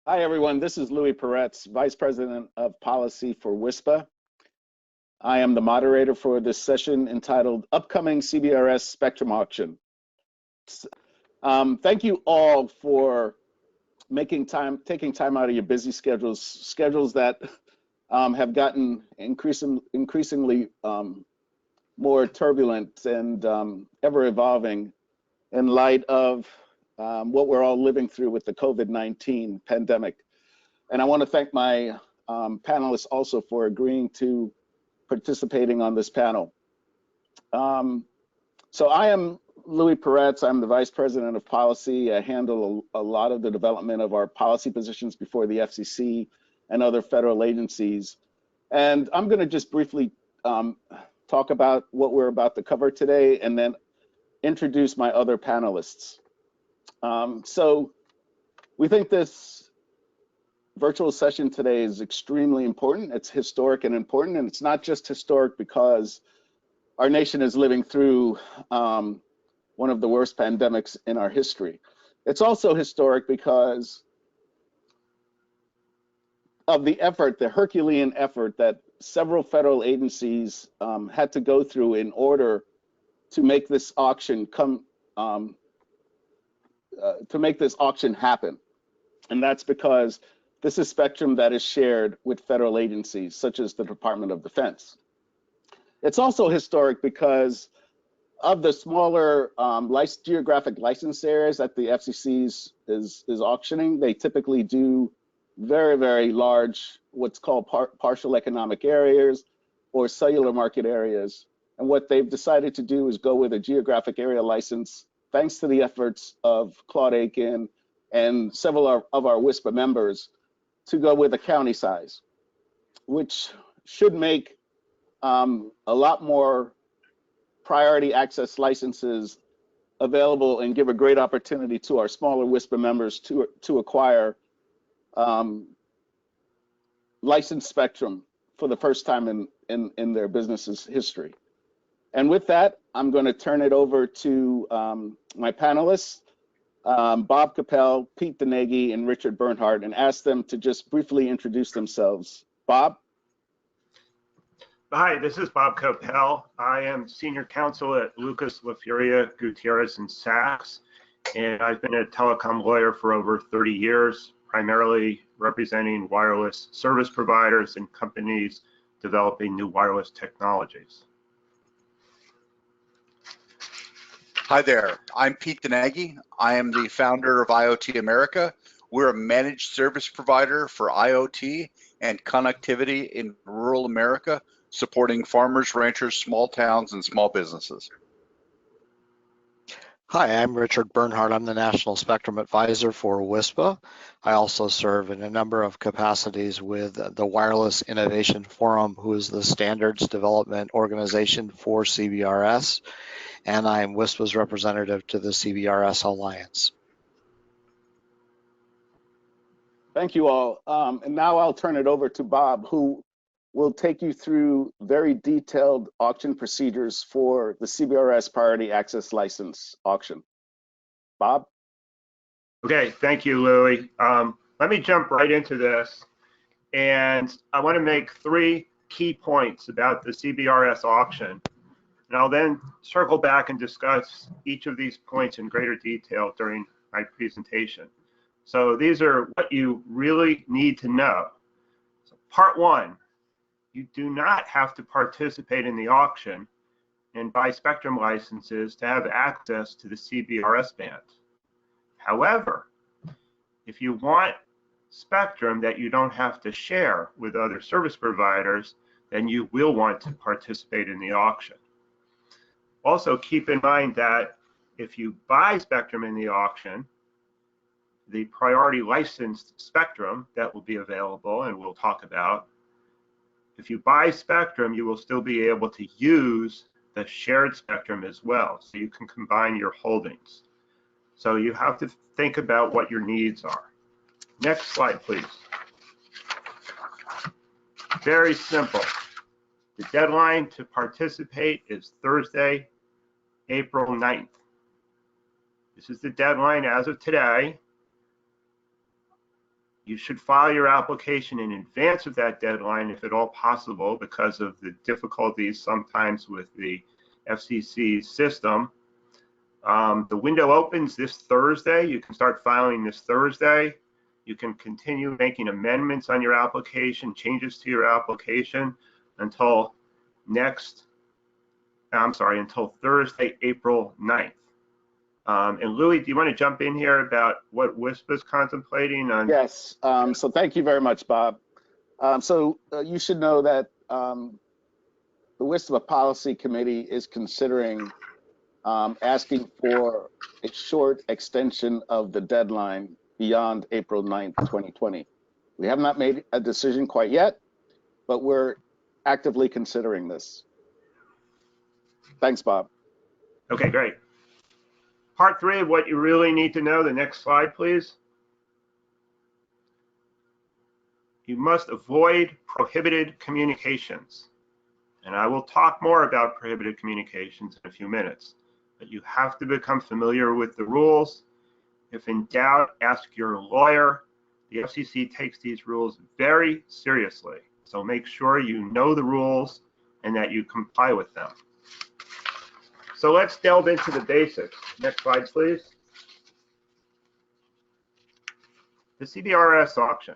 Hi, everyone. This is Louis Peretz, Vice President of Policy for WISPA. I am the moderator for this session entitled Upcoming CBRS Spectrum Auction. Thank you all for taking time out of your busy schedules that have gotten increasingly more turbulent and ever evolving in light of what we're all living through with the COVID-19 pandemic. And I want to thank my panelists also for agreeing to participating on this panel. So I am Louis Peretz. I'm the Vice President of Policy. I handle a lot of the development of our policy positions before the FCC and other federal agencies. And I'm going to just briefly talk about what we're about to cover today and then introduce my other panelists. So we think this virtual session today is extremely important. It's historic and important, and it's not just historic because our nation is living through one of the worst pandemics in our history. It's also historic because of the effort, the Herculean effort that several federal agencies had to go through in order to make this auction happen. And that's because this is spectrum that is shared with federal agencies such as the Department of Defense. It's also historic because of the smaller geographic license areas that the FCC is auctioning. They typically do very, very large, what's called partial economic areas or cellular market areas. And what they've decided to do is go with a geographic area license, thanks to the efforts of Claude Aiken and several of our WISPA members, to go with a county size, which should make a lot more priority access licenses available and give a great opportunity to our smaller WISPA members to acquire licensed spectrum for the first time in their business's history. And with that, I'm going to turn it over to my panelists, Bob Capel, Pete Denegi, and Richard Bernhardt, and ask them to just briefly introduce themselves. Bob? Hi, this is Bob Capel. I am Senior Counsel at Lucas, LaFuria, Gutierrez, and Sachs, and I've been a telecom lawyer for over 30 years, primarily representing wireless service providers and companies developing new wireless technologies. Hi there, I'm Pete Denegi. I am the founder of IoT America. We're a managed service provider for IoT and connectivity in rural America, supporting farmers, ranchers, small towns, and small businesses. Hi, I'm Richard Bernhardt. I'm the National Spectrum Advisor for WISPA. I also serve in a number of capacities with the Wireless Innovation Forum, who is the standards development organization for CBRS, and I'm WISPA's representative to the CBRS Alliance. Thank you all. And now I'll turn it over to Bob, who will take you through very detailed auction procedures for the CBRS Priority Access License auction. Bob? Okay, thank you, Louis. Let me jump right into this. And I want to make 3 key points about the CBRS auction. And I'll then circle back and discuss each of these points in greater detail during my presentation. So these are what you really need to know. So part 1. You do not have to participate in the auction and buy spectrum licenses to have access to the CBRS band. However, if you want spectrum that you don't have to share with other service providers, then you will want to participate in the auction. Also, keep in mind that if you buy spectrum in the auction, the priority licensed spectrum that will be available, and we'll talk about, if you buy spectrum, you will still be able to use the shared spectrum as well, so you can combine your holdings. So you have to think about what your needs are. Next slide, please. Very simple. The deadline to participate is Thursday, April 9th. This is the deadline as of today. You should file your application in advance of that deadline if at all possible because of the difficulties sometimes with the FCC's system. The window opens this Thursday. You can start filing this Thursday. You can continue making amendments on your application, changes to your application until until Thursday, April 9th. And Louis, do you want to jump in here about what WISPA is contemplating on? Yes, so thank you very much, Bob. You should know that the WISPA Policy Committee is considering asking for a short extension of the deadline beyond April 9th, 2020. We have not made a decision quite yet, but we're actively considering this. Thanks, Bob. Okay, great. Part 3 of what you really need to know. The next slide, please. You must avoid prohibited communications. And I will talk more about prohibited communications in a few minutes. But you have to become familiar with the rules. If in doubt, ask your lawyer. The FCC takes these rules very seriously. So make sure you know the rules and that you comply with them. So let's delve into the basics. Next slide, please. The CBRS auction.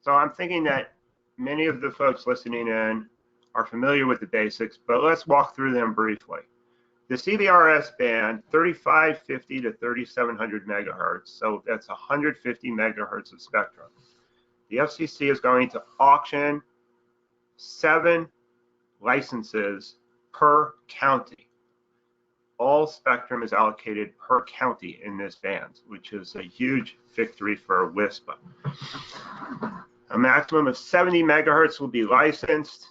So I'm thinking that many of the folks listening in are familiar with the basics, but let's walk through them briefly. The CBRS band, 3550 to 3700 megahertz, so that's 150 megahertz of spectrum. The FCC is going to auction 7 licenses per county. All spectrum is allocated per county in this band, which is a huge victory for WISPA. A maximum of 70 megahertz will be licensed.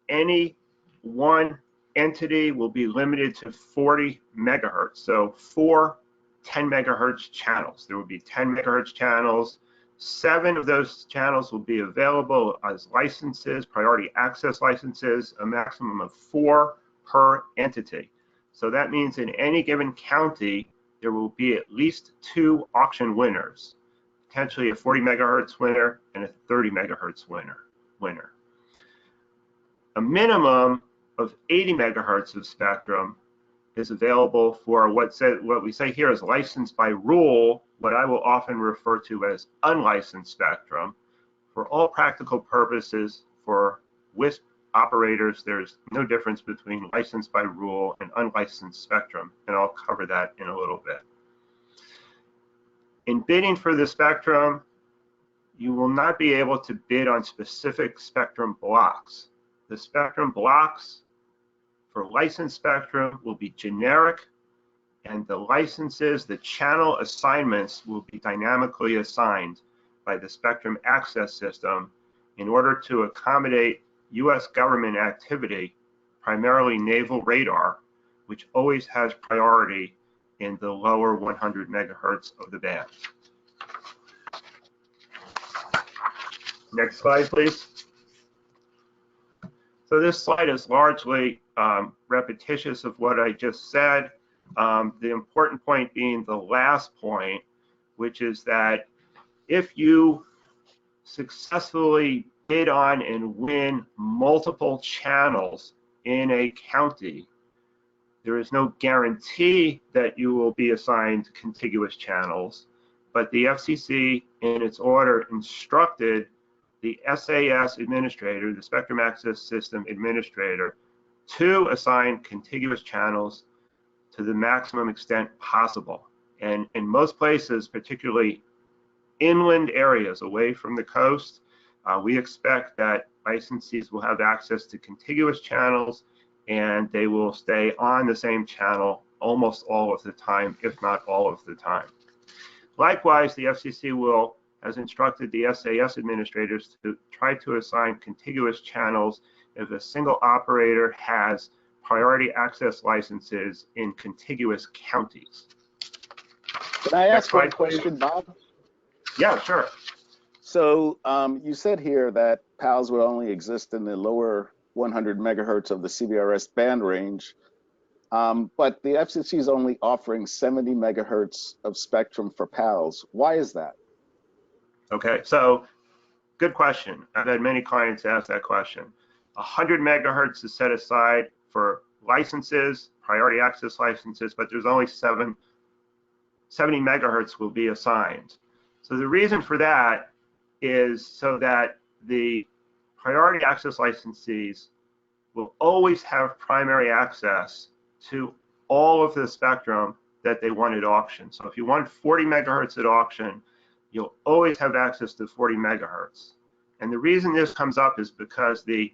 Any one entity will be limited to 40 megahertz, so 4 10 megahertz channels. There will be 10 megahertz channels. 7 of those channels will be available as licenses, priority access licenses, a maximum of 4 per entity. So that means in any given county, there will be at least 2 auction winners, potentially a 40 megahertz winner and a 30 megahertz winner. A minimum of 80 megahertz of spectrum is available for what we say here is licensed by rule, what I will often refer to as unlicensed spectrum. For all practical purposes, for WISP operators, there's no difference between licensed by rule and unlicensed spectrum, and I'll cover that in a little bit. In bidding for the spectrum, you will not be able to bid on specific spectrum blocks. The spectrum blocks for licensed spectrum will be generic, and the licenses, the channel assignments, will be dynamically assigned by the spectrum access system in order to accommodate U.S. government activity, primarily naval radar, which always has priority in the lower 100 megahertz of the band. Next slide, please. So this slide is largely repetitious of what I just said. The important point being the last point, which is that if you successfully bid on and win multiple channels in a county, there is no guarantee that you will be assigned contiguous channels, but the FCC in its order instructed the SAS administrator, the Spectrum Access System administrator, to assign contiguous channels to the maximum extent possible. And in most places, particularly inland areas away from the coast, we expect that licensees will have access to contiguous channels, and they will stay on the same channel almost all of the time, if not all of the time. Likewise, the FCC has instructed the SAS administrators to try to assign contiguous channels if a single operator has priority access licenses in contiguous counties. Can I ask one question, Bob? Yeah, sure. So you said here that PALs would only exist in the lower 100 megahertz of the CBRS band range, but the FCC is only offering 70 megahertz of spectrum for PALs. Why is that? Okay, so good question. I've had many clients ask that question. 100 megahertz is set aside for licenses, priority access licenses, but there's only 70 megahertz will be assigned. So the reason for that is so that the priority access licensees will always have primary access to all of the spectrum that they want at auction. So if you want 40 megahertz at auction, you'll always have access to 40 megahertz. And the reason this comes up is because the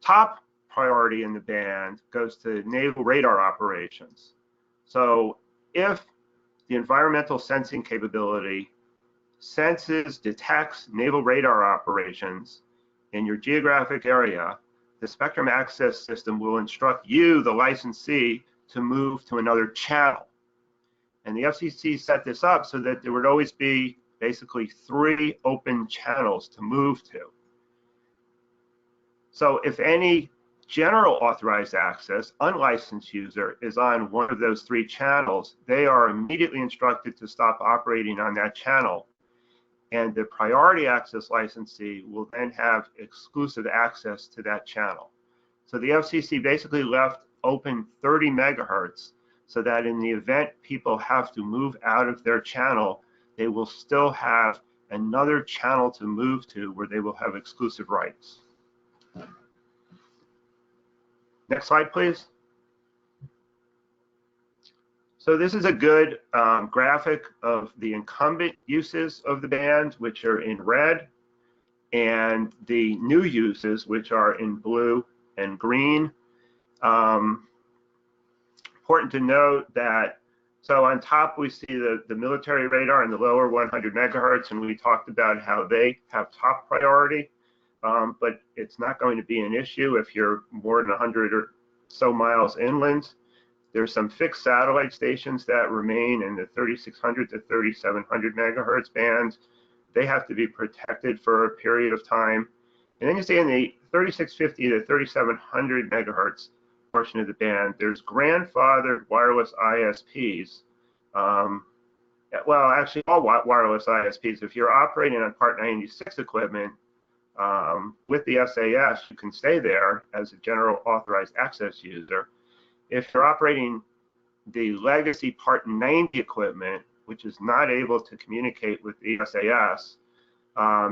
top priority in the band goes to naval radar operations. So if the environmental sensing capability senses, detects naval radar operations in your geographic area, the spectrum access system will instruct you, the licensee, to move to another channel. And the FCC set this up so that there would always be basically 3 open channels to move to. So if any general authorized access, unlicensed user is on one of those 3 channels, they are immediately instructed to stop operating on that channel. And the priority access licensee will then have exclusive access to that channel. So the FCC basically left open 30 megahertz so that in the event people have to move out of their channel, they will still have another channel to move to where they will have exclusive rights. Next slide, please. So this is a good graphic of the incumbent uses of the band, which are in red, and the new uses, which are in blue and green. Important to note that, so on top we see the military radar in the lower 100 megahertz, and we talked about how they have top priority, but it's not going to be an issue if you're more than 100 or so miles inland. There's some fixed satellite stations that remain in the 3600 to 3700 megahertz band. They have to be protected for a period of time. And then you see in the 3650 to 3700 megahertz portion of the band, there's grandfathered wireless ISPs. Well, actually all wireless ISPs. If you're operating on Part 96 equipment with the SAS, you can stay there as a general authorized access user. If you're operating the legacy Part 90 equipment, which is not able to communicate with the SAS,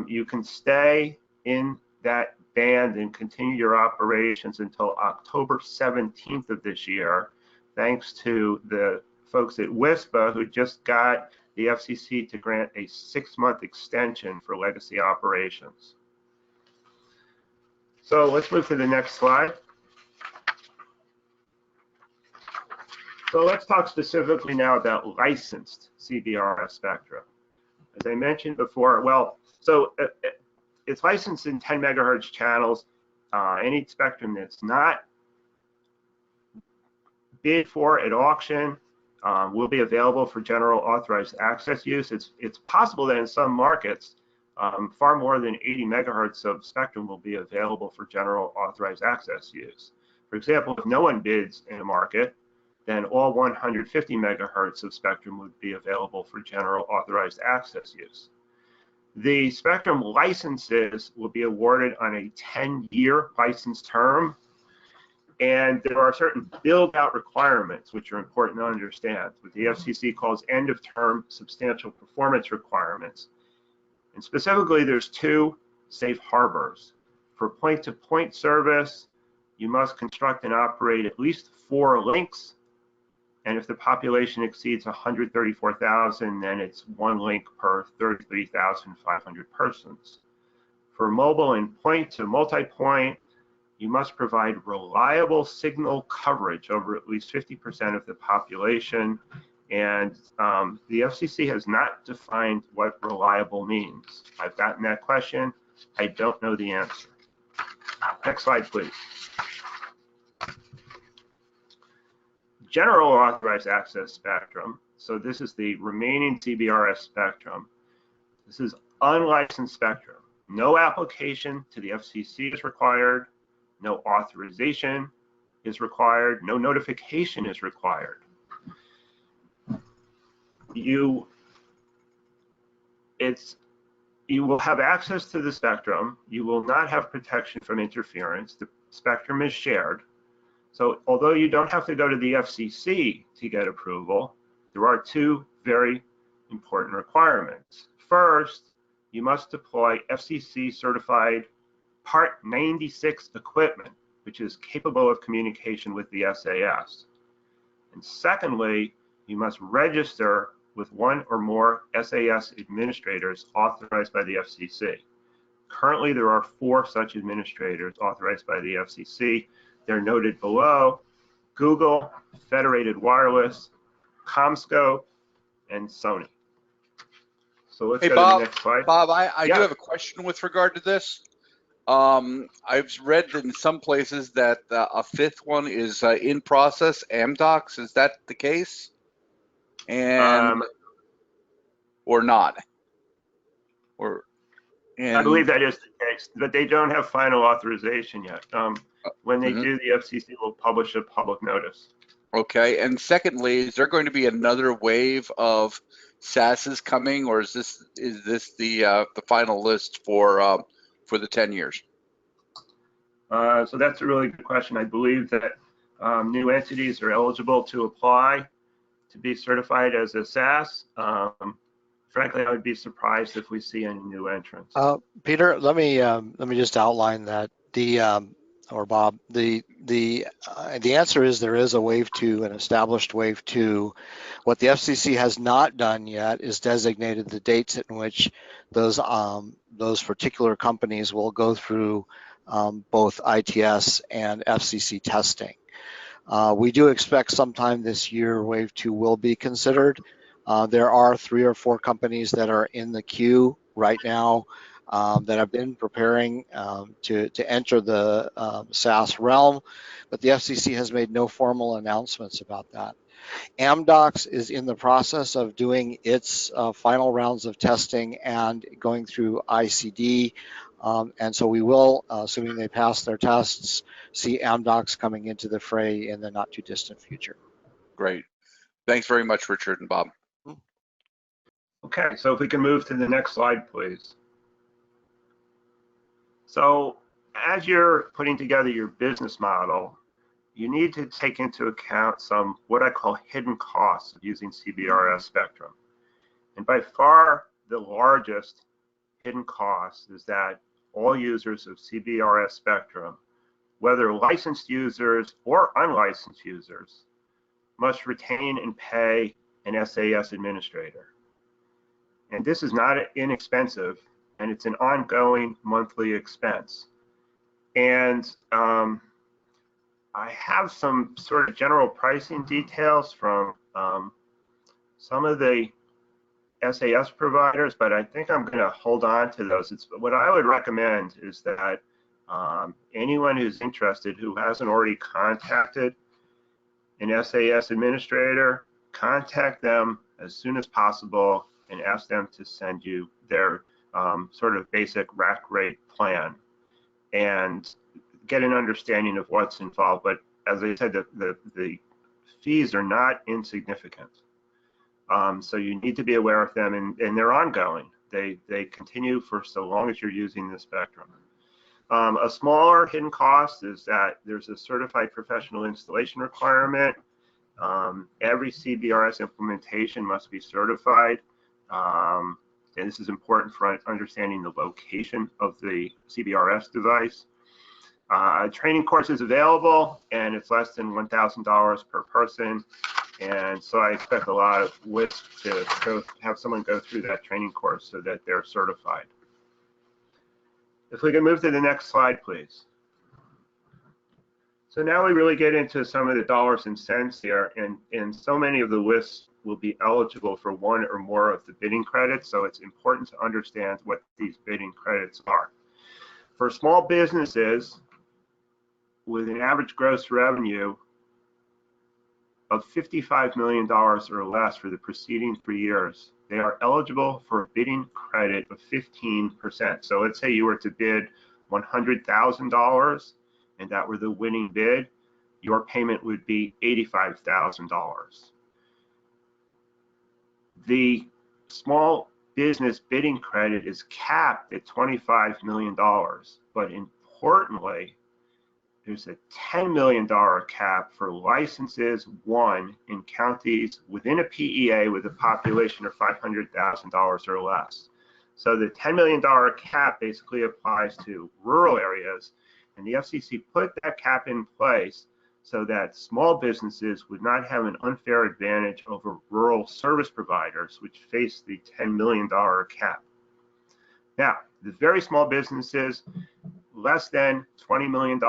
you can stay in that band and continue your operations until October 17th of this year, thanks to the folks at WISPA who just got the FCC to grant a 6-month extension for legacy operations. So let's move to the next slide. So let's talk specifically now about licensed CBRS spectrum. As I mentioned before, well, so it's licensed in 10 megahertz channels. Any spectrum that's not bid for at auction will be available for general authorized access use. It's possible that in some markets, far more than 80 megahertz of spectrum will be available for general authorized access use. For example, if no one bids in a market, then all 150 megahertz of spectrum would be available for general authorized access use. The spectrum licenses will be awarded on a 10-year license term, and there are certain build-out requirements which are important to understand, what the FCC calls end-of-term substantial performance requirements. And specifically, there's 2 safe harbors. For point-to-point service, you must construct and operate at least 4 links. And if the population exceeds 134,000, then it's 1 link per 33,500 persons. For mobile and point to multi-point, you must provide reliable signal coverage over at least 50% of the population. And the FCC has not defined what reliable means. I've gotten that question. I don't know the answer. Next slide, please. General authorized access spectrum. So this is the remaining CBRS spectrum. This is unlicensed spectrum. No application to the FCC is required. No authorization is required. No notification is required. You you will have access to the spectrum. You will not have protection from interference. The spectrum is shared. So although you don't have to go to the FCC to get approval, there are two very important requirements. First, you must deploy FCC certified Part 96 equipment, which is capable of communication with the SAS. And secondly, you must register with one or more SAS administrators authorized by the FCC. Currently, there are 4 such administrators authorized by the FCC. They're noted below: Google, Federated Wireless, CommScope, and Sony. So let's go to the next slide. Bob, I Yeah. do have a question with regard to this. I've read in some places that a 5th one is in process, Amdocs. Is that the case? And or not? I believe that is the case, but they don't have final authorization yet. When they do, the FCC will publish a public notice. Okay, and secondly, is there going to be another wave of SASs coming, or is this the final list for the 10 years? So that's a really good question. I believe that new entities are eligible to apply to be certified as a SAS. Frankly, I would be surprised if we see any new entrants. Peter, let me just outline that. Or Bob, the answer is there is a wave 2, an established wave 2. What the FCC has not done yet is designated the dates in which those particular companies will go through both ITS and FCC testing. We do expect sometime this year wave 2 will be considered. There are 3 or 4 companies that are in the queue right now that have been preparing to enter the SAS realm, but the FCC has made no formal announcements about that. Amdocs is in the process of doing its final rounds of testing and going through ICD, and so we will, assuming they pass their tests, see Amdocs coming into the fray in the not too distant future. Great. Thanks very much, Richard and Bob. Okay, so if we can move to the next slide, please. So as you're putting together your business model, you need to take into account some what I call hidden costs of using CBRS Spectrum. And by far the largest hidden cost is that all users of CBRS Spectrum, whether licensed users or unlicensed users, must retain and pay an SAS administrator. And this is not inexpensive, and it's an ongoing monthly expense. And I have some sort of general pricing details from some of the SAS providers, but I think I'm going to hold on to those. What I would recommend is that anyone who's interested who hasn't already contacted an SAS administrator, contact them as soon as possible and ask them to send you their sort of basic rack rate plan and get an understanding of what's involved. But as I said, the fees are not insignificant. So you need to be aware of them, and they're ongoing. They continue for so long as you're using the spectrum. A smaller hidden cost is that there's a certified professional installation requirement. Every CBRS implementation must be certified. And this is important for understanding the location of the CBRS device. A training course is available, and it's less than $1,000 per person. And so I expect a lot of WISP to have someone go through that training course so that they're certified. If we can move to the next slide, please. So now we really get into some of the dollars and cents here, and so many of the WISPs will be eligible for one or more of the bidding credits, so it's important to understand what these bidding credits are. For small businesses with an average gross revenue of $55 million or less for the preceding 3 years, they are eligible for a bidding credit of 15%. So let's say you were to bid $100,000 and that were the winning bid, your payment would be $85,000. The small business bidding credit is capped at $25 million, but importantly, there's a $10 million cap for licenses won in counties within a PEA with a population of $500,000 or less. So the $10 million cap basically applies to rural areas, and the FCC put that cap in place so that small businesses would not have an unfair advantage over rural service providers, which face the $10 million cap. Now, the very small businesses, less than $20 million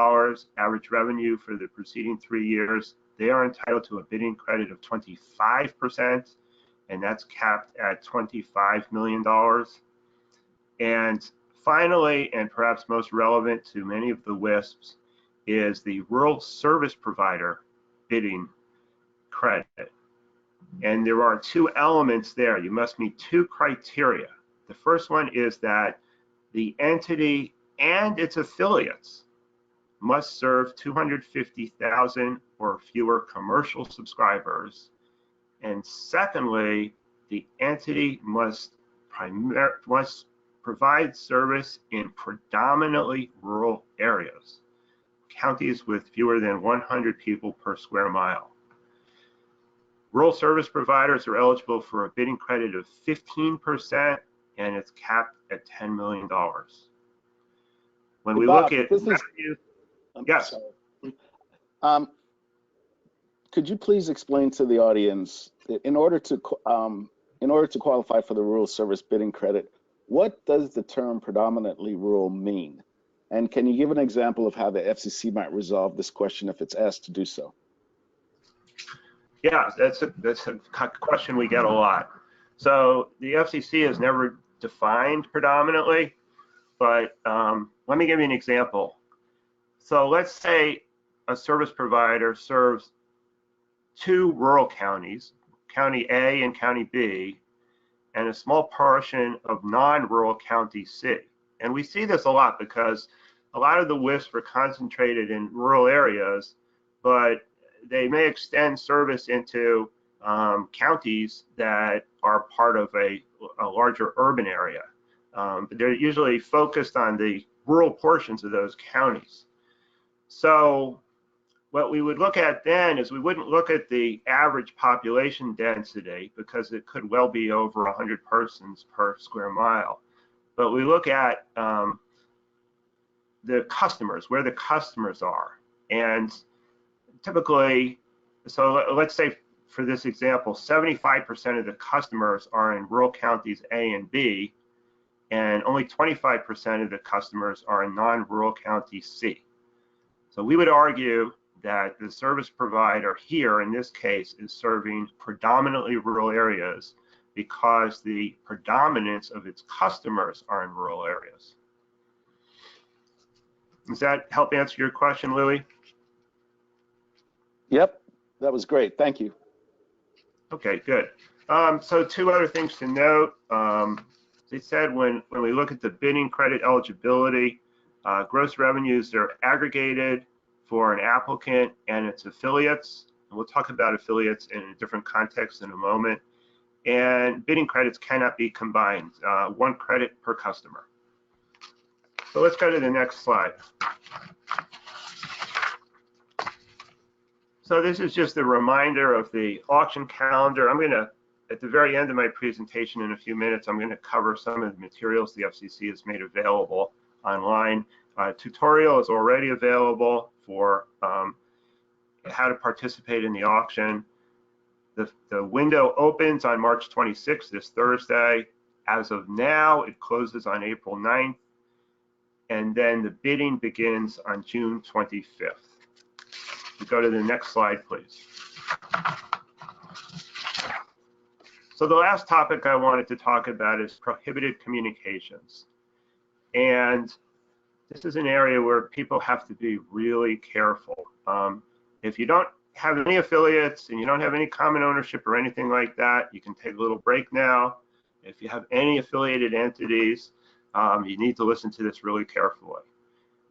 average revenue for the preceding 3 years, they are entitled to a bidding credit of 25%, and that's capped at $25 million. And finally, and perhaps most relevant to many of the WISPs, is the rural service provider bidding credit. And there are two elements there. You must meet two criteria. The first one is that the entity and its affiliates must serve 250,000 or fewer commercial subscribers. And secondly, the entity must provide service in predominantly rural areas, counties with fewer than 100 people per square mile. Rural service providers are eligible for a bidding credit of 15%, and it's capped at $10 million. When we Bob, look at revenue, yes. Could you please explain to the audience, in order to qualify for the rural service bidding credit, what does the term predominantly rural mean? And can you give an example of how the FCC might resolve this question if it's asked to do so? Yeah, that's a question we get a lot. So the FCC has never defined predominantly, but let me give you an example. So let's say a service provider serves two rural counties, County A and County B, and a small portion of non-rural County C. And we see this a lot because a lot of the WISPs are concentrated in rural areas, but they may extend service into counties that are part of a larger urban area. But they're usually focused on the rural portions of those counties. So what we would look at then is we wouldn't look at the average population density because it could well be over 100 persons per square mile. But we look at the customers, where the customers are. And typically, so let's say for this example, 75% of the customers are in rural counties A and B, and only 25% of the customers are in non-rural county C. So we would argue that the service provider here, in this case, is serving predominantly rural areas because the predominance of its customers are in rural areas. Does that help answer your question, Louis? Yep, that was great. Thank you. Okay, good. So two other things to note. They said when we look at the bidding credit eligibility, gross revenues are aggregated for an applicant and its affiliates. And we'll talk about affiliates in a different context in a moment. And bidding credits cannot be combined, one credit per customer. So let's go to the next slide. So this is just a reminder of the auction calendar. I'm going to, at the very end of my presentation in a few minutes, I'm going to cover some of the materials the FCC has made available online. A tutorial is already available for how to participate in the auction. The window opens on March 26th, this Thursday. As of now, it closes on April 9th, and then the bidding begins on June 25th. We go to the next slide, please. So the last topic I wanted to talk about is prohibited communications. And this is an area where people have to be really careful. If you don't have any affiliates and you don't have any common ownership or anything like that, you can take a little break now. If you have any affiliated entities, you need to listen to this really carefully.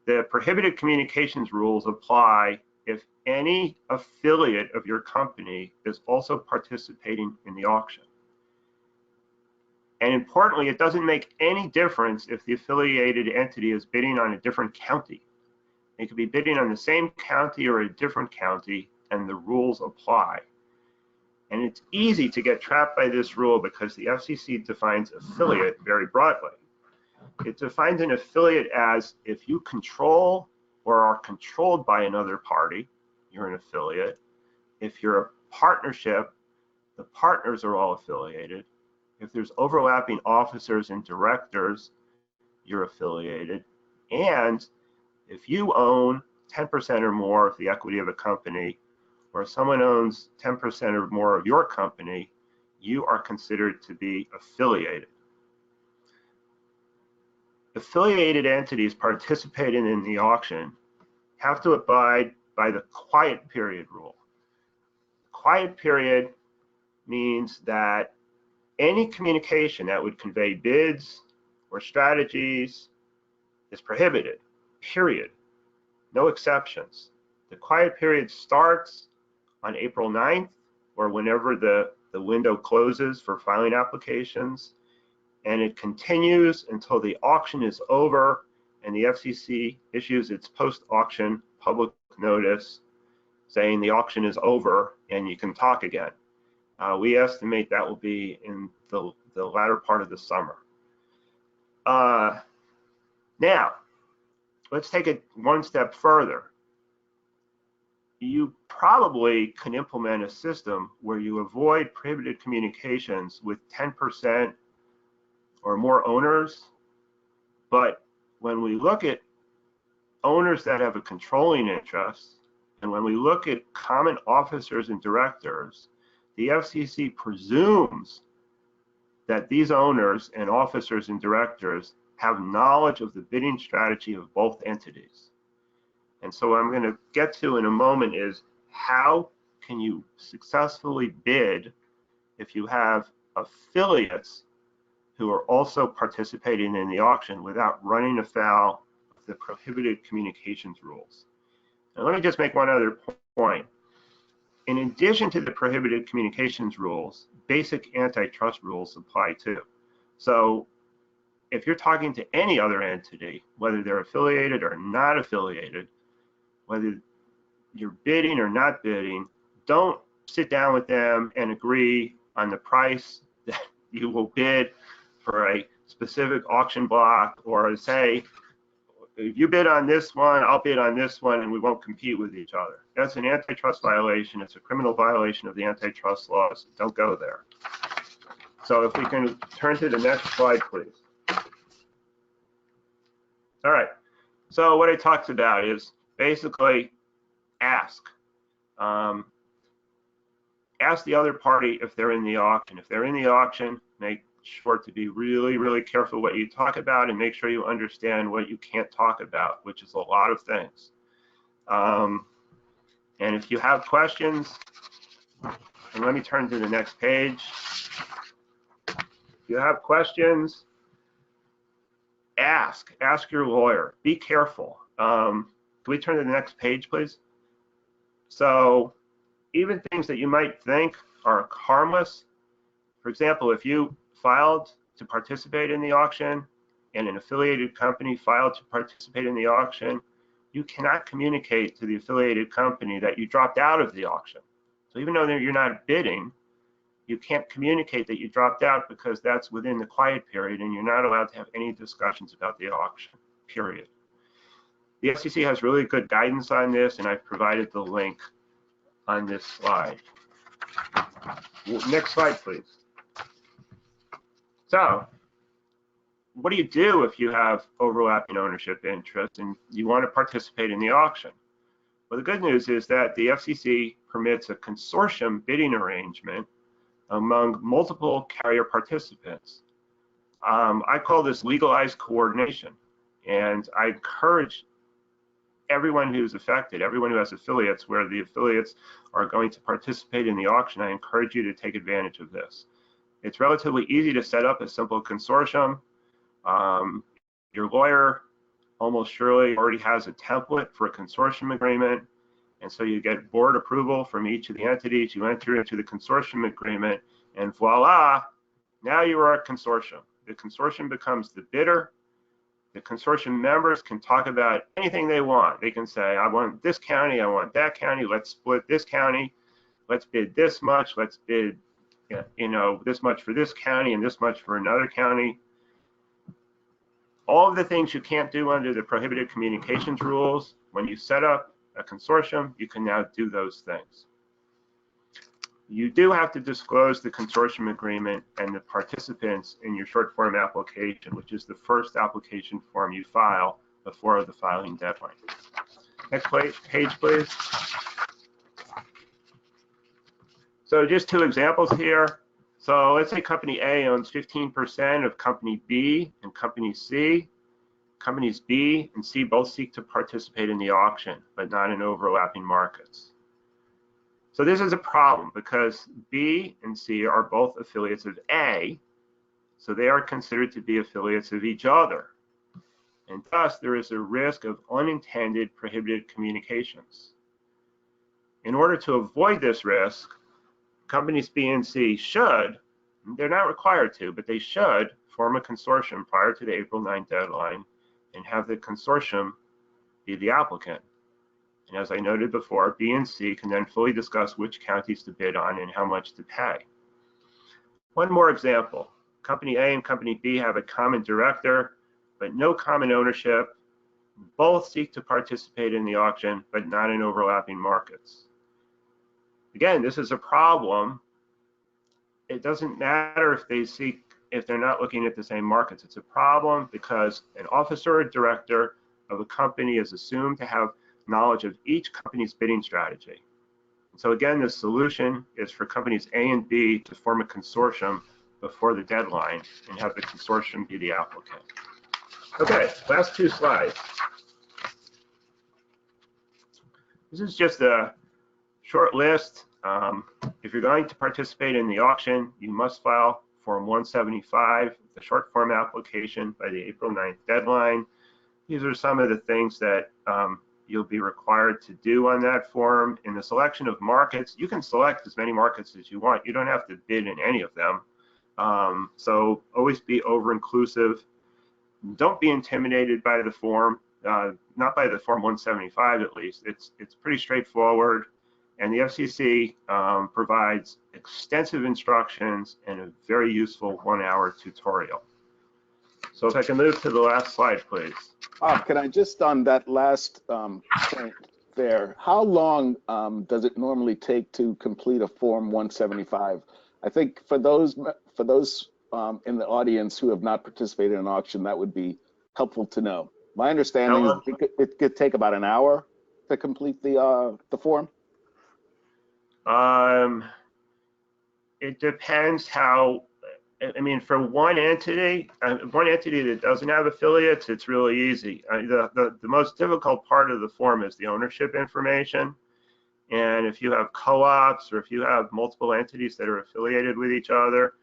The prohibited communications rules apply if any affiliate of your company is also participating in the auction. And importantly, it doesn't make any difference if the affiliated entity is bidding on a different county. It could be bidding on the same county or a different county, and the rules apply. And it's easy to get trapped by this rule because the FCC defines affiliate very broadly. It defines an affiliate as if you control or are controlled by another party, you're an affiliate. If you're a partnership, the partners are all affiliated. If there's overlapping officers and directors, you're affiliated. And if you own 10% or more of the equity of a company, or someone owns 10% or more of your company, you are considered to be affiliated. Affiliated entities participating in the auction have to abide by the quiet period rule. Quiet period means that any communication that would convey bids or strategies is prohibited, period. No exceptions. The quiet period starts on April 9th or whenever the window closes for filing applications, and it continues until the auction is over and the FCC issues its post-auction public notice saying the auction is over and you can talk again. We estimate that will be in the latter part of the summer. Now, let's take it one step further. You probably can implement a system where you avoid prohibited communications with 10% or more owners, but when we look at owners that have a controlling interest, and when we look at common officers and directors, the FCC presumes that these owners and officers and directors have knowledge of the bidding strategy of both entities. And so what I'm going to get to in a moment is how can you successfully bid if you have affiliates who are also participating in the auction without running afoul of the prohibited communications rules. Now let me just make one other point. In addition to the prohibited communications rules, basic antitrust rules apply too. So if you're talking to any other entity, whether they're affiliated or not affiliated, whether you're bidding or not bidding, don't sit down with them and agree on the price that you will bid for a specific auction block, or say, if you bid on this one, I'll bid on this one, and we won't compete with each other. That's an antitrust violation. It's a criminal violation of the antitrust laws. Don't go there. So if we can turn to the next slide, please. All right. So what I talked about is basically ask. Ask the other party if they're in the auction. If they're in the auction, make sure to be really, really careful what you talk about, and make sure you understand what you can't talk about, which is a lot of things. And if you have questions, and let me turn to the next page. If you have questions, ask your lawyer. Be careful. Can we turn to the next page, please? So even things that you might think are harmless, for example, if you filed to participate in the auction and an affiliated company filed to participate in the auction, you cannot communicate to the affiliated company that you dropped out of the auction. So even though you're not bidding, you can't communicate that you dropped out because that's within the quiet period and you're not allowed to have any discussions about the auction, period. The FCC has really good guidance on this, and I've provided the link on this slide. Next slide, please. So what do you do if you have overlapping ownership interests and you want to participate in the auction? Well, the good news is that the FCC permits a consortium bidding arrangement among multiple carrier participants. I call this legalized coordination, and I encourage everyone who's affected, everyone who has affiliates where the affiliates are going to participate in the auction, I encourage you to take advantage of this. It's relatively easy to set up a simple consortium. Your lawyer almost surely already has a template for a consortium agreement, and so you get board approval from each of the entities, you enter into the consortium agreement, and voila, Now you are a consortium. The consortium becomes the bidder. The consortium members can talk about anything they want. They can say, I want this county, I want that county, let's split this county, let's bid this much, let's bid, you know, this much for this county and this much for another county. All of the things you can't do under the prohibited communications rules, when you set up a consortium, you can now do those things. You do have to disclose the consortium agreement and the participants in your short form application, which is the first application form you file before the filing deadline. Next page, please. So just two examples here. So let's say company A owns 15% of company B and company C. Companies B and C both seek to participate in the auction, but not in overlapping markets. So this is a problem because B and C are both affiliates of A, so they are considered to be affiliates of each other. And thus, there is a risk of unintended prohibited communications. In order to avoid this risk, companies B and C should, they're not required to, but they should form a consortium prior to the April 9th deadline and have the consortium be the applicant. And as I noted before, B and C can then fully discuss which counties to bid on and how much to pay. One more example. Company A and Company B have a common director, but no common ownership. Both seek to participate in the auction, but not in overlapping markets. Again, this is a problem. It doesn't matter if they're not looking at the same markets. It's a problem because an officer or director of a company is assumed to have knowledge of each company's bidding strategy. So again, the solution is for companies A and B to form a consortium before the deadline and have the consortium be the applicant. Okay, last two slides. This is just a short list. If you're going to participate in the auction, you must file Form 175, the short form application, by the April 9th deadline. These are some of the things that you'll be required to do on that form. In the selection of markets, you can select as many markets as you want. You don't have to bid in any of them. So always be over-inclusive. Don't be intimidated by the form, not by the Form 175 at least. It's pretty straightforward. And the FCC provides extensive instructions and a very useful 1-hour tutorial. So if I can move to the last slide, please. Can I just, on that last point there, how long does it normally take to complete a Form 175? I think for those in the audience who have not participated in an auction, that would be helpful to know. My understanding is it could take about an hour to complete the form. It depends how. I mean, for one entity that doesn't have affiliates, it's really easy. The most difficult part of the form is the ownership information. And if you have co-ops or if you have multiple entities that are affiliated with each other,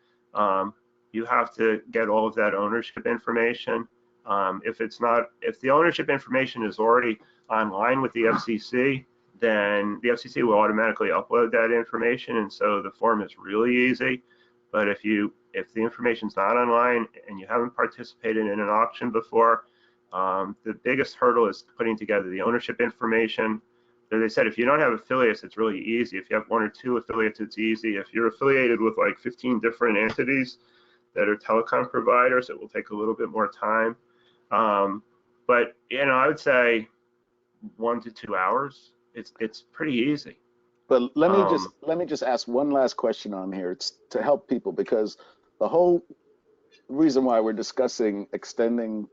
you have to get all of that ownership information. If the ownership information is already online with the FCC, then the FCC will automatically upload that information, and so the form is really easy. But if the information's not online and you haven't participated in an auction before, the biggest hurdle is putting together the ownership information. As I said, if you don't have affiliates, it's really easy. If you have 1 or 2 affiliates, it's easy. If you're affiliated with like 15 different entities that are telecom providers, it will take a little bit more time. But you know, I would say 1 to 2 hours. It's pretty easy. But let me just ask one last question on here. It's to help people, because the whole reason why we're discussing extending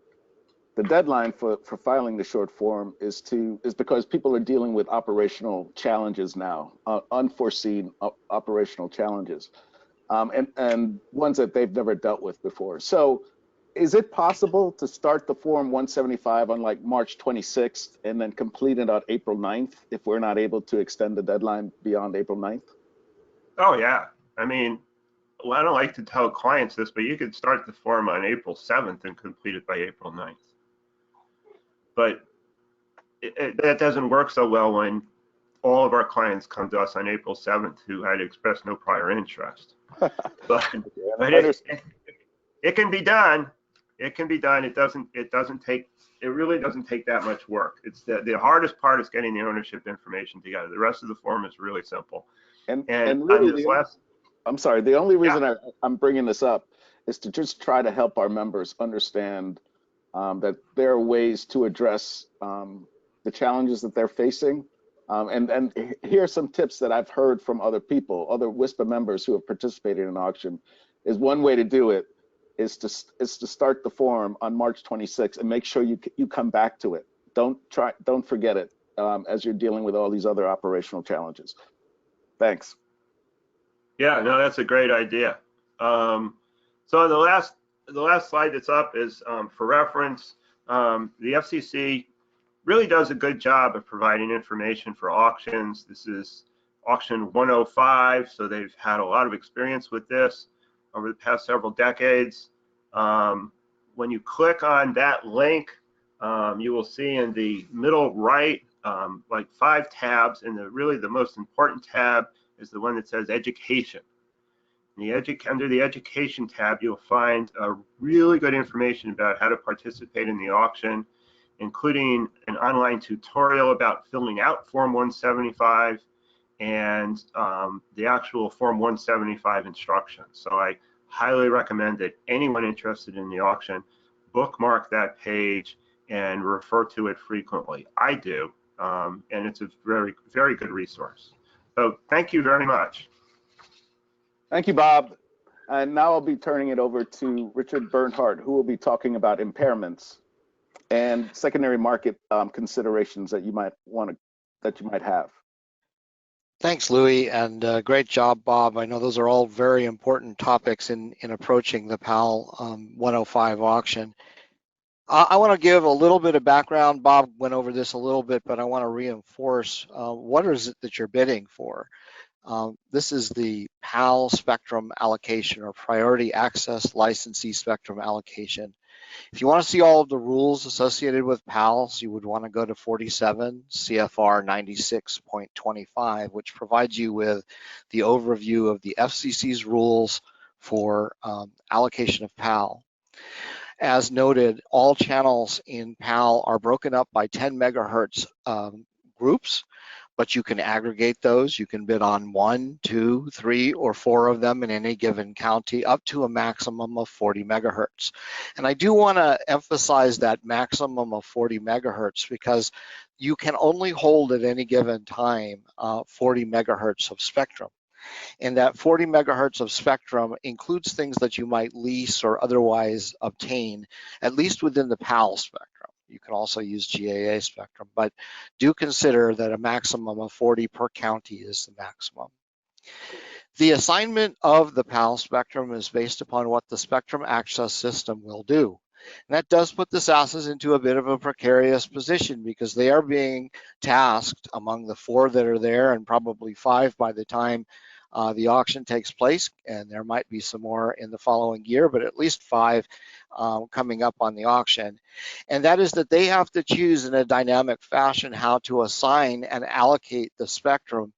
the deadline for filing the short form is because people are dealing with operational challenges now, unforeseen operational challenges, and ones that they've never dealt with before. So is it possible to start the Form 175 on like March 26th and then complete it on April 9th if we're not able to extend the deadline beyond April 9th? Oh yeah, I mean, well, I don't like to tell clients this, but you could start the form on April 7th and complete it by April 9th. But that doesn't work so well when all of our clients come to us on April 7th who had expressed no prior interest. But it can be done. It can be done. It really doesn't take that much work. It's the hardest part is getting the ownership information together. The rest of the form is really simple. And really, I'm sorry, the only reason I'm bringing this up is to just try to help our members understand that there are ways to address the challenges that they're facing. And here are some tips that I've heard from other people, other WISPA members who have participated in an auction. Is one way to do it is to start the forum on March 26th and make sure you come back to it. Don't forget it as you're dealing with all these other operational challenges. Thanks. Yeah, no, that's a great idea. So the last slide that's up is for reference. The FCC really does a good job of providing information for auctions. This is auction 105, so they've had a lot of experience with this over the past several decades. When you click on that link, you will see in the middle right like 5 tabs, and really the most important tab is the one that says education. Under the education tab, you'll find really good information about how to participate in the auction, including an online tutorial about filling out Form 175 and the actual Form 175 instructions. So I highly recommend that anyone interested in the auction bookmark that page and refer to it frequently. I do, and it's a very, very good resource. So thank you very much. Thank you, Bob. And now I'll be turning it over to Richard Bernhardt, who will be talking about impairments and secondary market considerations that you might have. Thanks, Louis, and great job, Bob. I know those are all very important topics in approaching the PAL 105 auction. I want to give a little bit of background. Bob went over this a little bit, but I want to reinforce what is it that you're bidding for. This is the PAL Spectrum Allocation, or Priority Access Licensee Spectrum Allocation. If you want to see all of the rules associated with PALs, you would want to go to 47 CFR 96.25, which provides you with the overview of the FCC's rules for allocation of PAL. As noted, all channels in PAL are broken up by 10 megahertz groups, but you can aggregate those. You can bid on 1, 2, 3, or 4 of them in any given county, up to a maximum of 40 megahertz. And I do want to emphasize that maximum of 40 megahertz because you can only hold at any given time 40 megahertz of spectrum. And that 40 megahertz of spectrum includes things that you might lease or otherwise obtain, at least within the PAL spectrum. You can also use GAA spectrum, but do consider that a maximum of 40 per county is the maximum. The assignment of the PAL spectrum is based upon what the spectrum access system will do. And that does put the SASs into a bit of a precarious position because they are being tasked among the 4 that are there, and probably 5 by the time the auction takes place, and there might be some more in the following year, but at least 5 coming up on the auction. And that is that they have to choose in a dynamic fashion how to assign and allocate the spectrum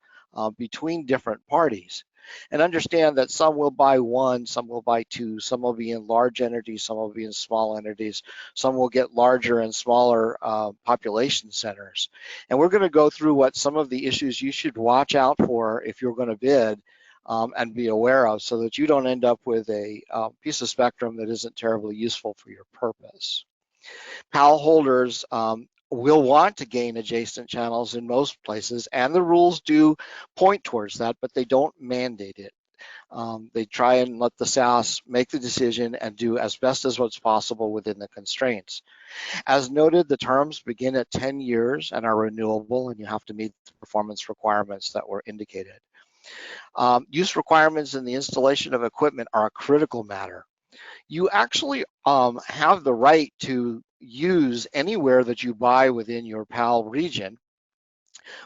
between different parties. And understand that some will buy 1, some will buy 2, some will be in large entities, some will be in small entities, some will get larger and smaller population centers. And we're going to go through what some of the issues you should watch out for if you're going to bid and be aware of, so that you don't end up with a piece of spectrum that isn't terribly useful for your purpose. PAL holders will want to gain adjacent channels in most places, and the rules do point towards that, but they don't mandate it. They try and let the SAS make the decision and do as best as what's possible within the constraints. As noted, the terms begin at 10 years and are renewable, and you have to meet the performance requirements that were indicated. Use requirements in the installation of equipment are a critical matter. You actually have the right to use anywhere that you buy within your PAL region.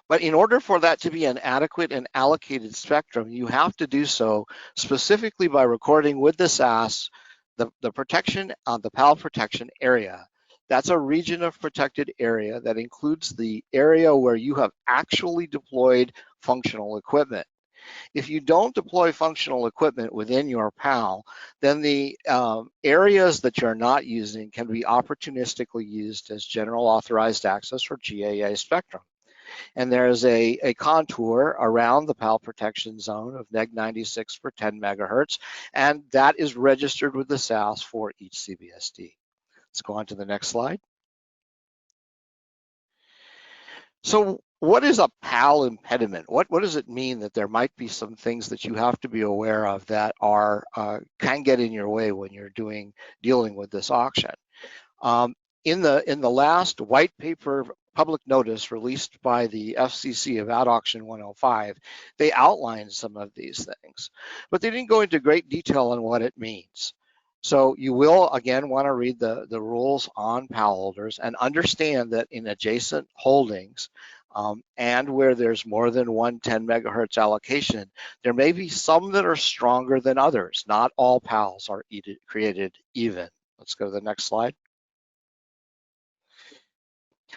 But in order for that to be an adequate and allocated spectrum, you have to do so specifically by recording with the SAS the protection on the PAL protection area. That's a region of protected area that includes the area where you have actually deployed functional equipment. If you don't deploy functional equipment within your PAL, then the areas that you're not using can be opportunistically used as general authorized access or GAA spectrum. And there's a contour around the PAL protection zone of neg 96 for 10 megahertz, and that is registered with the SAS for each CBSD. Let's go on to the next slide. So what is a PAL impediment? What does it mean that there might be some things that you have to be aware of that are can get in your way when you're dealing with this auction? In the last white paper public notice released by the FCC about Auction 105, they outlined some of these things, but they didn't go into great detail on what it means. So you will, again, want to read the rules on PAL holders and understand that in adjacent holdings and where there's more than one 10 megahertz allocation, there may be some that are stronger than others. Not all PALs are created even. Let's go to the next slide.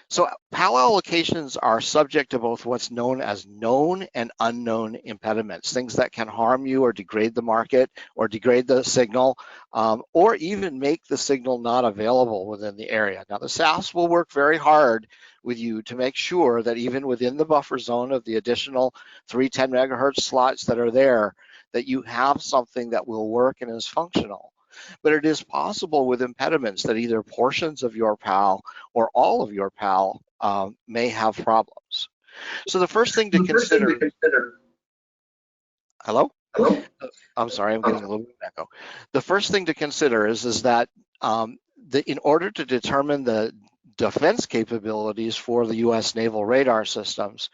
So PAL allocations are subject to both what's known as known and unknown impediments, things that can harm you or degrade the market or degrade the signal or even make the signal not available within the area. Now the SAS will work very hard with you to make sure that even within the buffer zone of the additional 3 10 megahertz slots that are there, that you have something that will work and is functional. But it is possible with impediments that either portions of your PAL or all of your PAL may have problems. So the first thing to consider. Hello? I'm sorry, I'm getting a little bit of echo. The first thing to consider is that in order to determine the defense capabilities for the U.S. naval radar systems,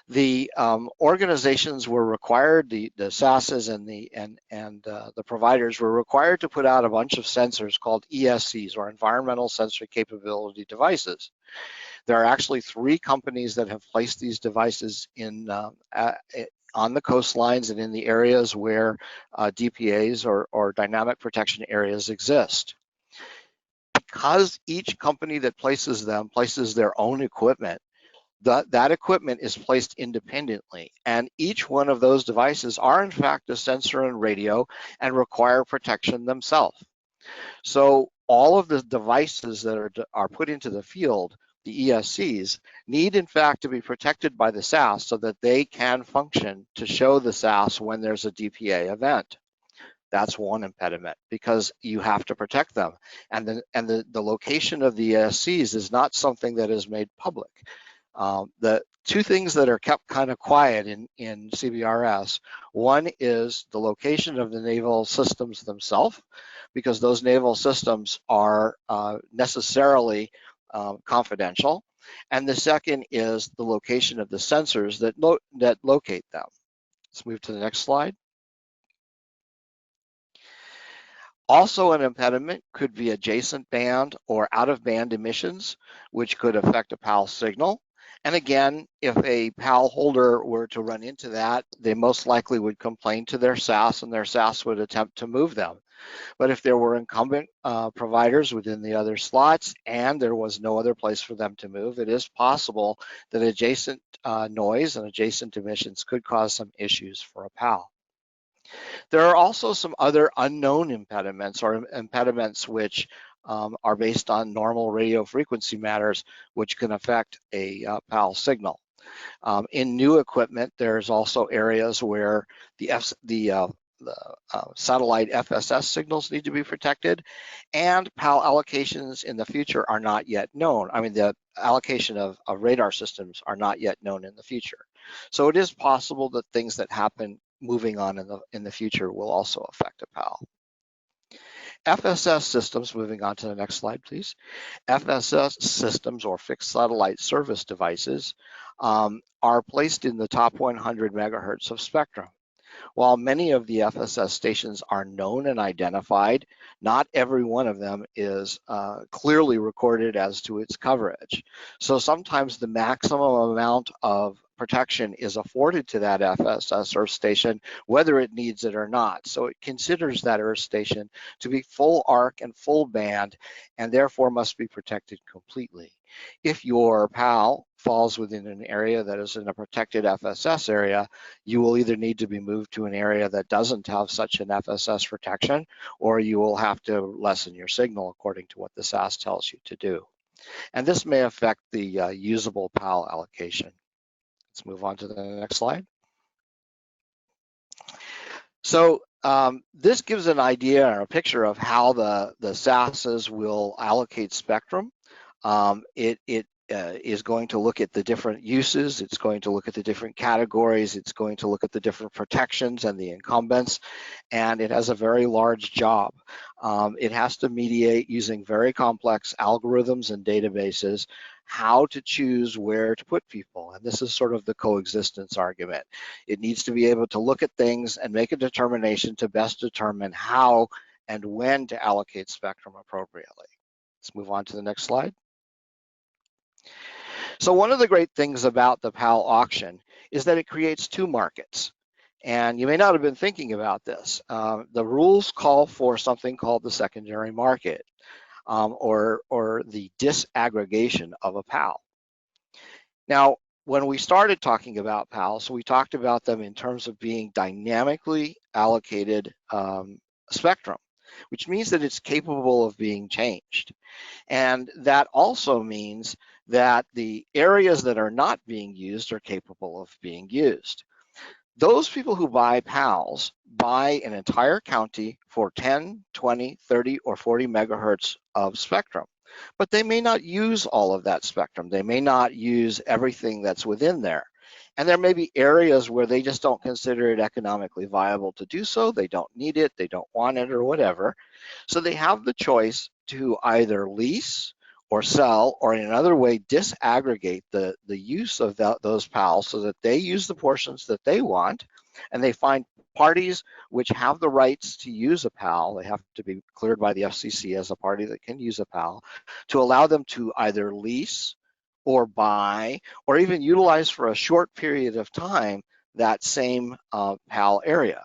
the organizations were required, the SASs and the providers were required to put out a bunch of sensors called ESCs, or Environmental Sensory Capability Devices. There are actually 3 companies that have placed these devices in on the coastlines and in the areas where DPAs or dynamic protection areas exist. Because each company that places them places their own equipment, that equipment is placed independently, and each one of those devices are in fact a sensor and radio and require protection themselves. So all of the devices that are put into the field, the ESCs, need in fact to be protected by the SAS so that they can function to show the SAS when there's a DPA event. That's one impediment, because you have to protect them. And the location of the ESCs is not something that is made public. The 2 things that are kept kind of quiet in CBRS, one is the location of the naval systems themselves, because those naval systems are necessarily confidential. And the second is the location of the sensors that locate them. Let's move to the next slide. Also, an impediment could be adjacent band or out of band emissions, which could affect a PAL signal. And again, if a PAL holder were to run into that, they most likely would complain to their SAS, and their SAS would attempt to move them. But if there were incumbent providers within the other slots and there was no other place for them to move, it is possible that adjacent noise and adjacent emissions could cause some issues for a PAL. There are also some other unknown impediments, or impediments which are based on normal radio frequency matters, which can affect a PAL signal. In new equipment, there's also areas where the satellite FSS signals need to be protected, and PAL allocations in the future are not yet known. I mean, the allocation of radar systems are not yet known in the future. So it is possible that things that happen moving on in the future will also affect a PAL. FSS systems, moving on to the next slide, please. FSS systems, or fixed satellite service devices, are placed in the top 100 megahertz of spectrum. While many of the FSS stations are known and identified, not every one of them is clearly recorded as to its coverage. So sometimes the maximum amount of protection is afforded to that FSS earth station, whether it needs it or not. So it considers that earth station to be full arc and full band, and therefore must be protected completely. If your PAL falls within an area that is in a protected FSS area, you will either need to be moved to an area that doesn't have such an FSS protection, or you will have to lessen your signal according to what the SAS tells you to do. And this may affect the usable PAL allocation. Let's move on to the next slide. So this gives an idea or a picture of how the SASs will allocate spectrum. It is going to look at the different uses, it's going to look at the different categories, it's going to look at the different protections and the incumbents, and it has a very large job. It has to mediate using very complex algorithms and databases how to choose where to put people, and this is sort of the coexistence argument. It needs to be able to look at things and make a determination to best determine how and when to allocate spectrum appropriately. Let's move on to the next slide. So one of the great things about the PAL auction is that it creates two markets. And you may not have been thinking about this. The rules call for something called the secondary market, or the disaggregation of a PAL. Now, when we started talking about PALs, we talked about them in terms of being dynamically allocated spectrum, which means that it's capable of being changed. And that also means that the areas that are not being used are capable of being used. Those people who buy PALs buy an entire county for 10, 20, 30, or 40 megahertz of spectrum, but they may not use all of that spectrum. They may not use everything that's within there. And there may be areas where they just don't consider it economically viable to do so. They don't need it, they don't want it, or whatever. So they have the choice to either lease or sell, or in another way disaggregate the use of those PALs so that they use the portions that they want, and they find parties which have the rights to use a PAL. They have to be cleared by the FCC as a party that can use a PAL, to allow them to either lease or buy or even utilize for a short period of time that same PAL area.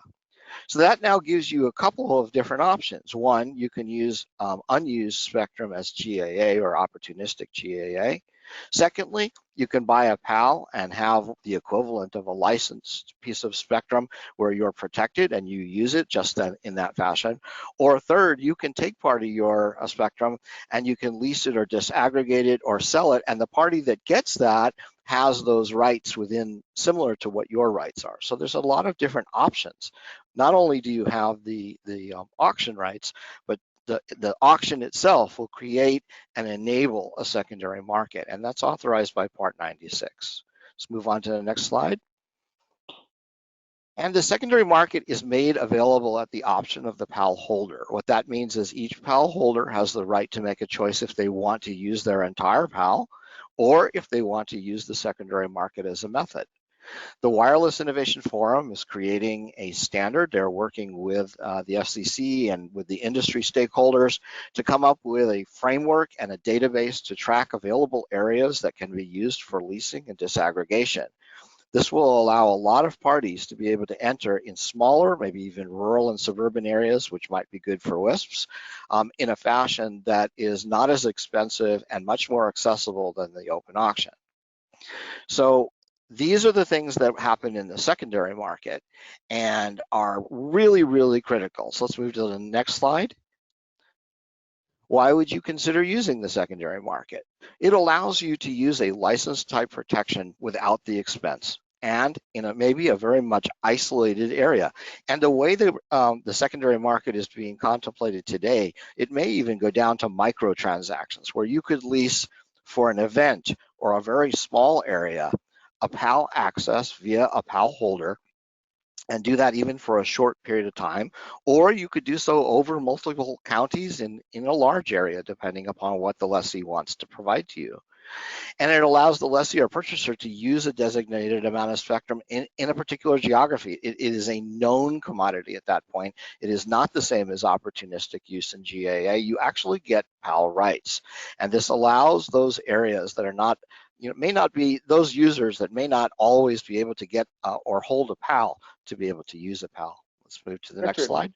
So that now gives you a couple of different options. One, you can use unused spectrum as GAA or opportunistic GAA. Secondly, you can buy a PAL and have the equivalent of a licensed piece of spectrum where you're protected and you use it just in that fashion. Or third, you can take part of your spectrum and you can lease it or disaggregate it or sell it, and the party that gets that has those rights within, similar to what your rights are. So there's a lot of different options. Not only do you have the auction rights, but the auction itself will create and enable a secondary market, and that's authorized by Part 96. Let's move on to the next slide. And the secondary market is made available at the option of the PAL holder. What that means is each PAL holder has the right to make a choice if they want to use their entire PAL or if they want to use the secondary market as a method. The Wireless Innovation Forum is creating a standard. They're working with the FCC and with the industry stakeholders to come up with a framework and a database to track available areas that can be used for leasing and disaggregation. This will allow a lot of parties to be able to enter in smaller, maybe even rural and suburban areas, which might be good for WISPs, in a fashion that is not as expensive and much more accessible than the open auction. So these are the things that happen in the secondary market and are really, really critical. So let's move to the next slide. Why would you consider using the secondary market? It allows you to use a license type protection without the expense and in maybe a very much isolated area. And the way the secondary market is being contemplated today, it may even go down to microtransactions where you could lease for an event or a very small area a PAL access via a PAL holder, and do that even for a short period of time, or you could do so over multiple counties in a large area, depending upon what the lessee wants to provide to you. And it allows the lessee or purchaser to use a designated amount of spectrum in a particular geography. It is a known commodity at that point. It is not the same as opportunistic use in GAA. You actually get PAL rights. And this allows those areas that are not may not be those users that may not always be able to get or hold a PAL to be able to use a PAL. Let's move to the next slide.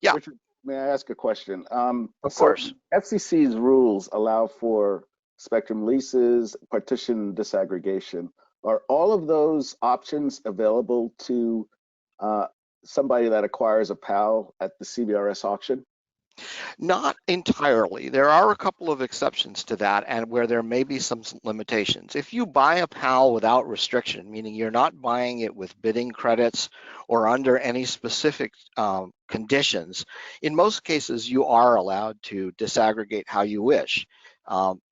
Yeah. Richard, may I ask a question? Of course. FCC's rules allow for spectrum leases, partition disaggregation. Are all of those options available to somebody that acquires a PAL at the CBRS auction? Not entirely. There are a couple of exceptions to that, and where there may be some limitations. If you buy a PAL without restriction, meaning you're not buying it with bidding credits or under any specific conditions, in most cases you are allowed to disaggregate how you wish.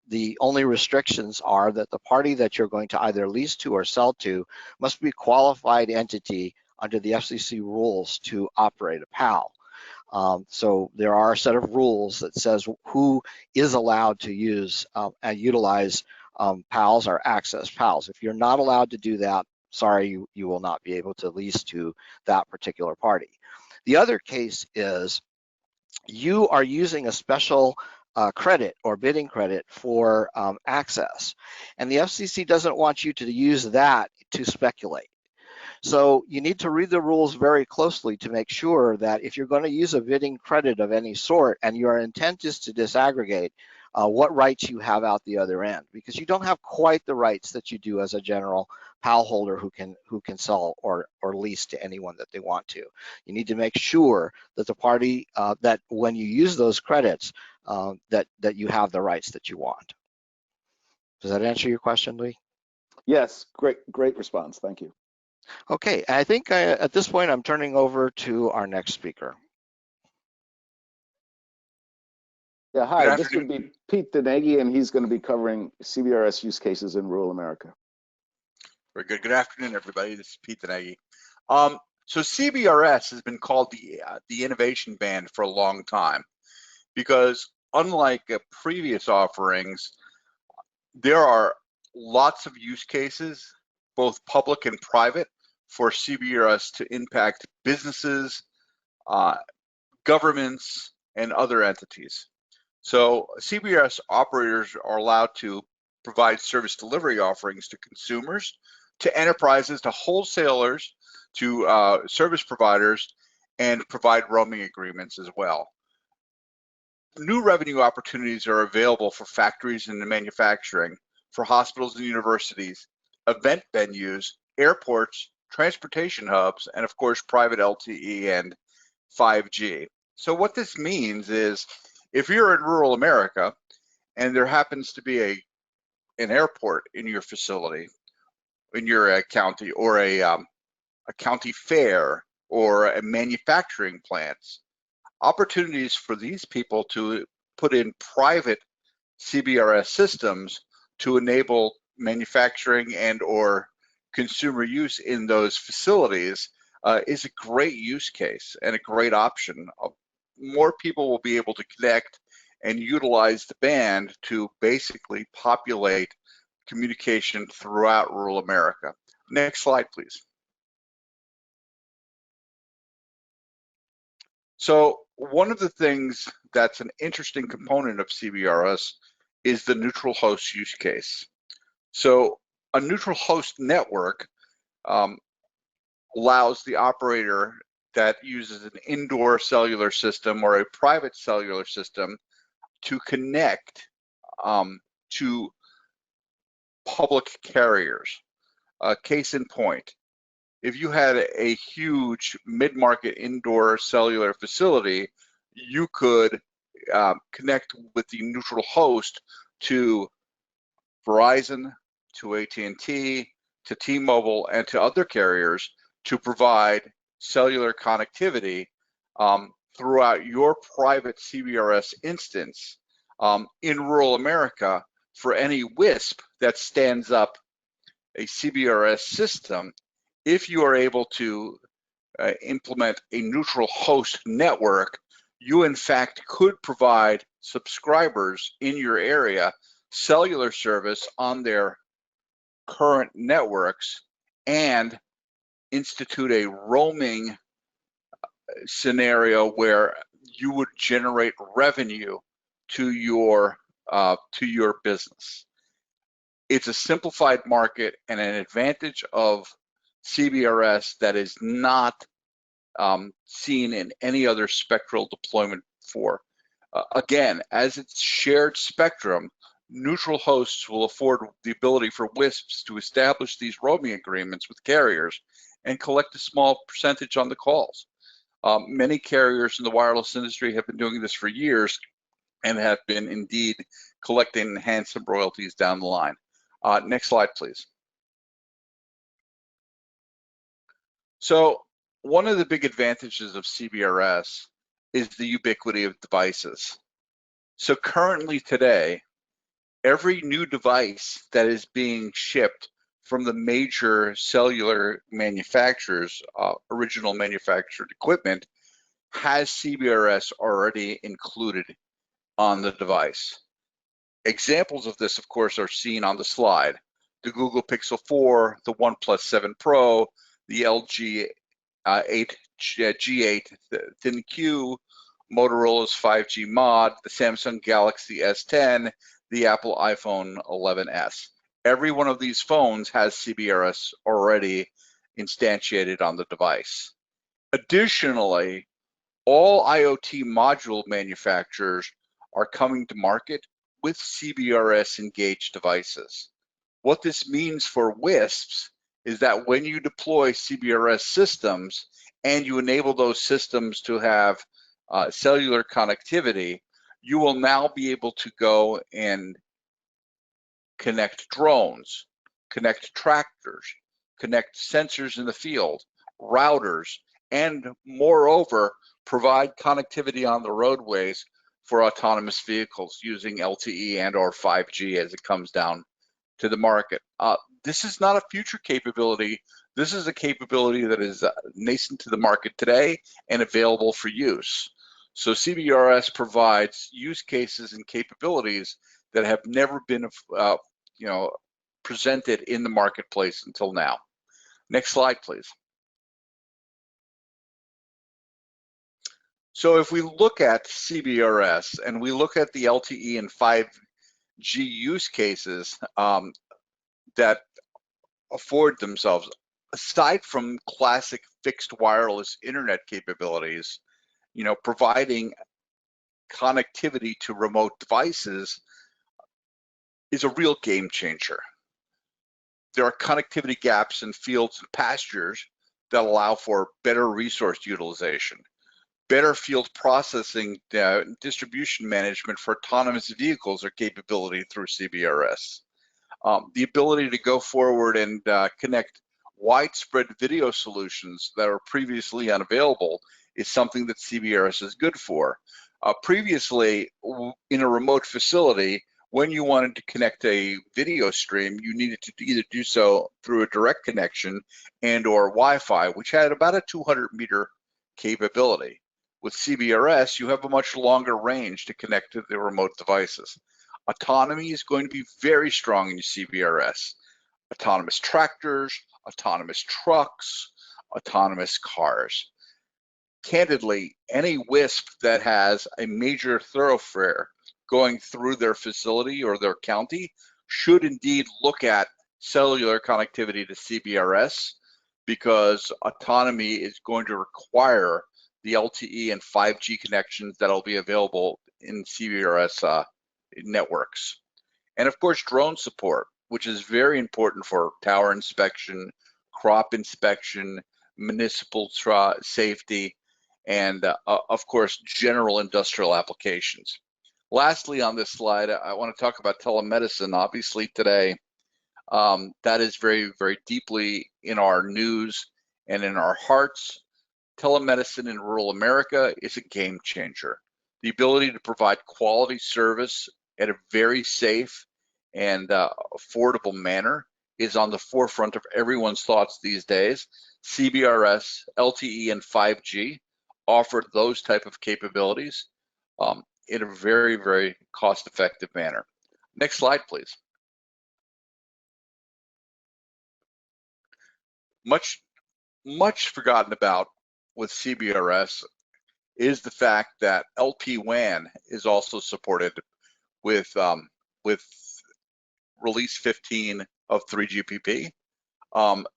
The only restrictions are that the party that you're going to either lease to or sell to must be a qualified entity under the FCC rules to operate a PAL. So there are a set of rules that says who is allowed to use and utilize PALs or access PALs. If you're not allowed to do that, sorry, you will not be able to lease to that particular party. The other case is you are using a special credit or bidding credit for access, and the FCC doesn't want you to use that to speculate. So you need to read the rules very closely to make sure that if you're going to use a bidding credit of any sort and your intent is to disaggregate, what rights you have out the other end, because you don't have quite the rights that you do as a general PAL holder who can sell or lease to anyone that they want to. You need to make sure that the party that when you use those credits that you have the rights that you want. Does that answer your question, Lee? Yes, great response. Thank you. Okay, I think at this point I'm turning over to our next speaker. Yeah, hi, this would be Pete Denegi, and he's going to be covering CBRS use cases in rural America. Very good. Good afternoon, everybody. This is Pete Denegi. So CBRS has been called the innovation band for a long time because unlike previous offerings, there are lots of use cases, both public and private, for CBRS to impact businesses, governments, and other entities. So CBRS operators are allowed to provide service delivery offerings to consumers, to enterprises, to wholesalers, to service providers, and provide roaming agreements as well. New revenue opportunities are available for factories and manufacturing, for hospitals and universities, event venues, airports, transportation hubs, and of course private LTE and 5G. So what this means is if you're in rural America and there happens to be an airport in your facility, in your county, or a county fair, or a manufacturing plants, opportunities for these people to put in private CBRS systems to enable manufacturing and or consumer use in those facilities is a great use case and a great option. More people will be able to connect and utilize the band to basically populate communication throughout rural America. Next slide, please. So one of the things that's an interesting component of CBRS is the neutral host use case. So a neutral host network allows the operator that uses an indoor cellular system or a private cellular system to connect to public carriers. Case in point, if you had a huge mid-market indoor cellular facility, you could connect with the neutral host to Verizon, to AT&T, to T-Mobile, and to other carriers to provide cellular connectivity throughout your private CBRS instance in rural America for any WISP that stands up a CBRS system. If you are able to implement a neutral host network, you in fact could provide subscribers in your area cellular service on their current networks and institute a roaming scenario where you would generate revenue to your business. It's a simplified market and an advantage of CBRS that is not seen in any other spectral deployment before. Again, as it's shared spectrum, neutral hosts will afford the ability for WISPs to establish these roaming agreements with carriers and collect a small percentage on the calls. Many carriers in the wireless industry have been doing this for years and have been indeed collecting handsome royalties down the line. Next slide, please. So one of the big advantages of CBRS is the ubiquity of devices. So currently today, every new device that is being shipped from the major cellular manufacturers, original manufactured equipment, has CBRS already included on the device. Examples of this, of course, are seen on the slide. The Google Pixel 4, the OnePlus 7 Pro, the LG G8 ThinQ, Motorola's 5G Mod, the Samsung Galaxy S10, the Apple iPhone 11s. Every one of these phones has CBRS already instantiated on the device. Additionally, all IoT module manufacturers are coming to market with CBRS engaged devices. What this means for WISPs is that when you deploy CBRS systems and you enable those systems to have cellular connectivity, you will now be able to go and connect drones, connect tractors, connect sensors in the field, routers, and moreover, provide connectivity on the roadways for autonomous vehicles using LTE and or 5G as it comes down to the market. This is not a future capability. This is a capability that is nascent to the market today and available for use. So CBRS provides use cases and capabilities that have never been presented in the marketplace until now. Next slide, please. So if we look at CBRS and we look at the LTE and 5G use cases that afford themselves, aside from classic fixed wireless internet capabilities, providing connectivity to remote devices is a real game changer. There are connectivity gaps in fields and pastures that allow for better resource utilization, better field processing, distribution management for autonomous vehicles or capability through CBRS. The ability to go forward and connect widespread video solutions that are previously unavailable is something that CBRS is good for. Previously, in a remote facility, when you wanted to connect a video stream, you needed to either do so through a direct connection and or Wi-Fi, which had about a 200-meter capability. With CBRS, you have a much longer range to connect to the remote devices. Autonomy is going to be very strong in CBRS. Autonomous tractors, autonomous trucks, autonomous cars. Candidly, any WISP that has a major thoroughfare going through their facility or their county should indeed look at cellular connectivity to CBRS, because autonomy is going to require the LTE and 5G connections that'll be available in CBRS networks. And of course, drone support, which is very important for tower inspection, crop inspection, municipal safety, and of course, general industrial applications. Lastly, on this slide, I want to talk about telemedicine. Obviously today, that is very, very deeply in our news and in our hearts. Telemedicine in rural America is a game changer. The ability to provide quality service at a very safe and affordable manner is on the forefront of everyone's thoughts these days. CBRS, LTE, and 5G offer those type of capabilities in a very, very cost-effective manner. Next slide, please. Much forgotten about with CBRS is the fact that LPWAN is also supported with release 15 of 3GPP,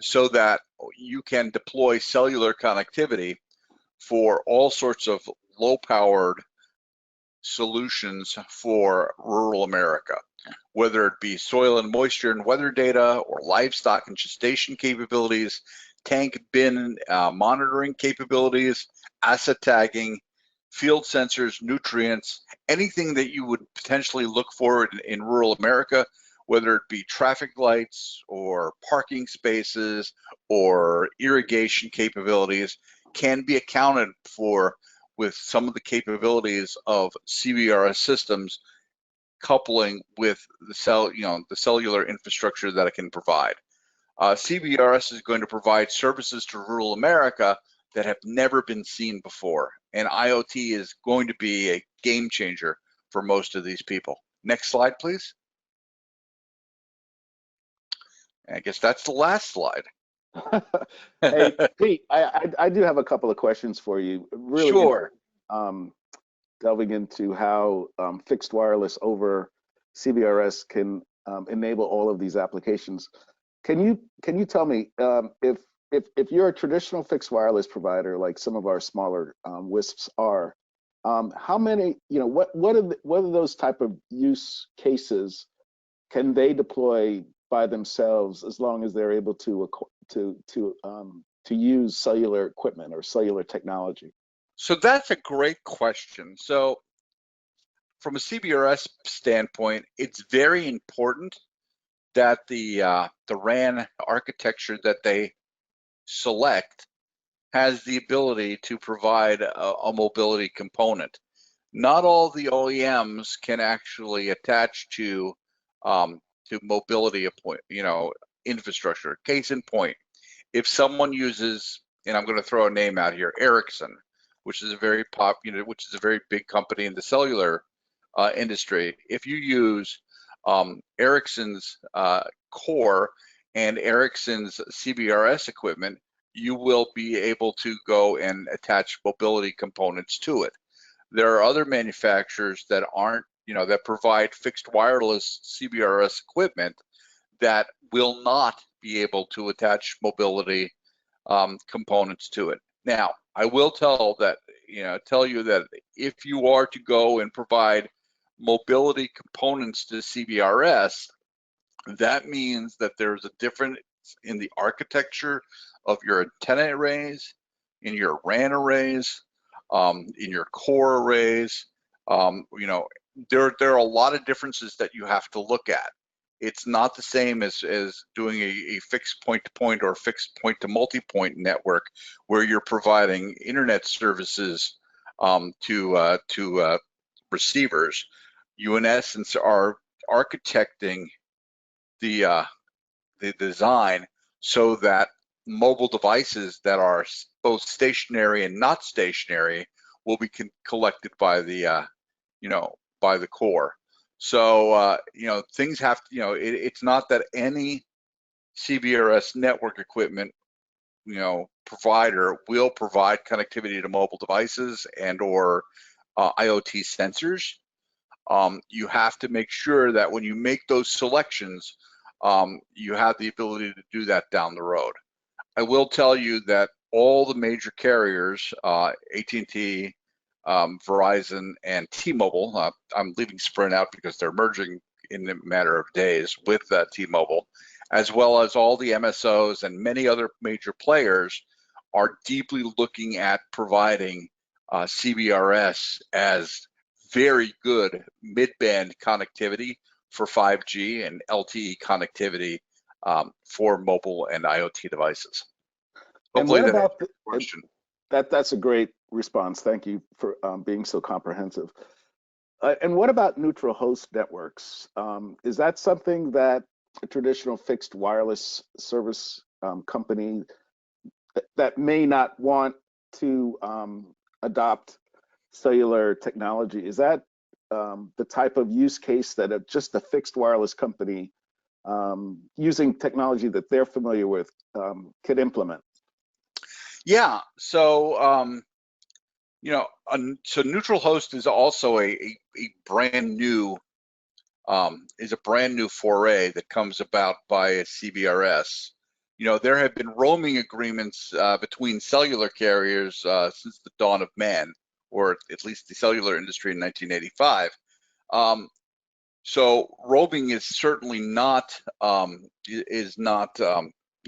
so that you can deploy cellular connectivity for all sorts of low-powered solutions for rural America, whether it be soil and moisture and weather data, or livestock and gestation capabilities, tank bin monitoring capabilities, asset tagging, field sensors, nutrients, anything that you would potentially look for in rural America, whether it be traffic lights or parking spaces or irrigation capabilities, can be accounted for with some of the capabilities of CBRS systems, coupling with the cellular infrastructure that it can provide. CBRS is going to provide services to rural America that have never been seen before, and IoT is going to be a game changer for most of these people. Next slide, please. I guess that's the last slide. Hey, Pete, I do have a couple of questions for you. Really Sure. Delving into how fixed wireless over CBRS can enable all of these applications. Can you tell me if you're a traditional fixed wireless provider like some of our smaller WISPs are, how many, what are those type of use cases can they deploy by themselves, as long as they're able to use cellular equipment or cellular technology? So that's a great question. So from a CBRS standpoint, it's very important that the RAN architecture that they select has the ability to provide a mobility component. Not all the OEMs can actually attach to mobility infrastructure. Case in point, if someone uses, and I'm going to throw a name out here, Ericsson, which is a very big company in the cellular industry. If you use Ericsson's core and Ericsson's CBRS equipment, you will be able to go and attach mobility components to it. There are other manufacturers that aren't, that provide fixed wireless CBRS equipment that will not be able to attach mobility components to it. Now, I will tell you that if you are to go and provide mobility components to CBRS, that means that there's a difference in the architecture of your antenna arrays, in your RAN arrays, in your core arrays. There are a lot of differences that you have to look at. It's not the same as doing a fixed point-to-point or fixed point-to-multi-point network where you're providing internet services to receivers. You, in essence, are architecting the design so that mobile devices that are both stationary and not stationary will be collected by the by the core. So things have to, it's not that any CBRS network equipment provider will provide connectivity to mobile devices and or IoT sensors. You have to make sure that when you make those selections, you have the ability to do that down the road. I will tell you that all the major carriers, AT&T, Verizon, and T-Mobile, I'm leaving Sprint out because they're merging in a matter of days with T-Mobile, as well as all the MSOs and many other major players, are deeply looking at providing CBRS as very good mid-band connectivity for 5G and LTE connectivity for mobile and IoT devices. Hopefully and what that about answers your question. That's a great response. Thank you for being so comprehensive. And what about neutral host networks? Is that something that a traditional fixed wireless service company that may not want to adopt cellular technology, is that the type of use case that just a fixed wireless company using technology that they're familiar with could implement? Yeah, so so neutral host is also a brand new is a brand new foray that comes about by CBRS. You know, there have been roaming agreements between cellular carriers since the dawn of man, or at least the cellular industry in 1985. So roaming is certainly not you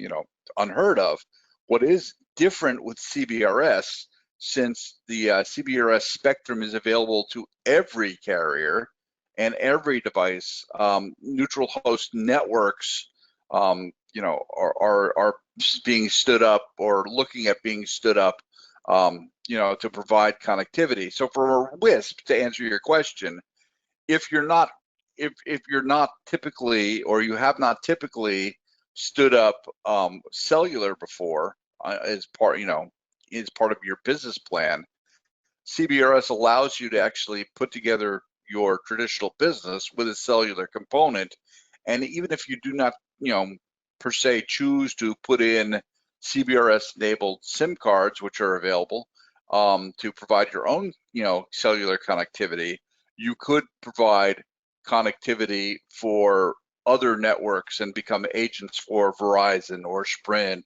know, unheard of. What is different with CBRS, since the CBRS spectrum is available to every carrier and every device, neutral host networks, you know, are being stood up or looking at being stood up, you know, to provide connectivity. So for a WISP, to answer your question, if you're not typically, or you have not typically stood up cellular before as part, you know, is part of your business plan, CBRS allows you to actually put together your traditional business with a cellular component. And even if you do not, you know, per se choose to put in CBRS enabled SIM cards, which are available to provide your own, you know, cellular connectivity, you could provide connectivity for other networks and become agents for Verizon or Sprint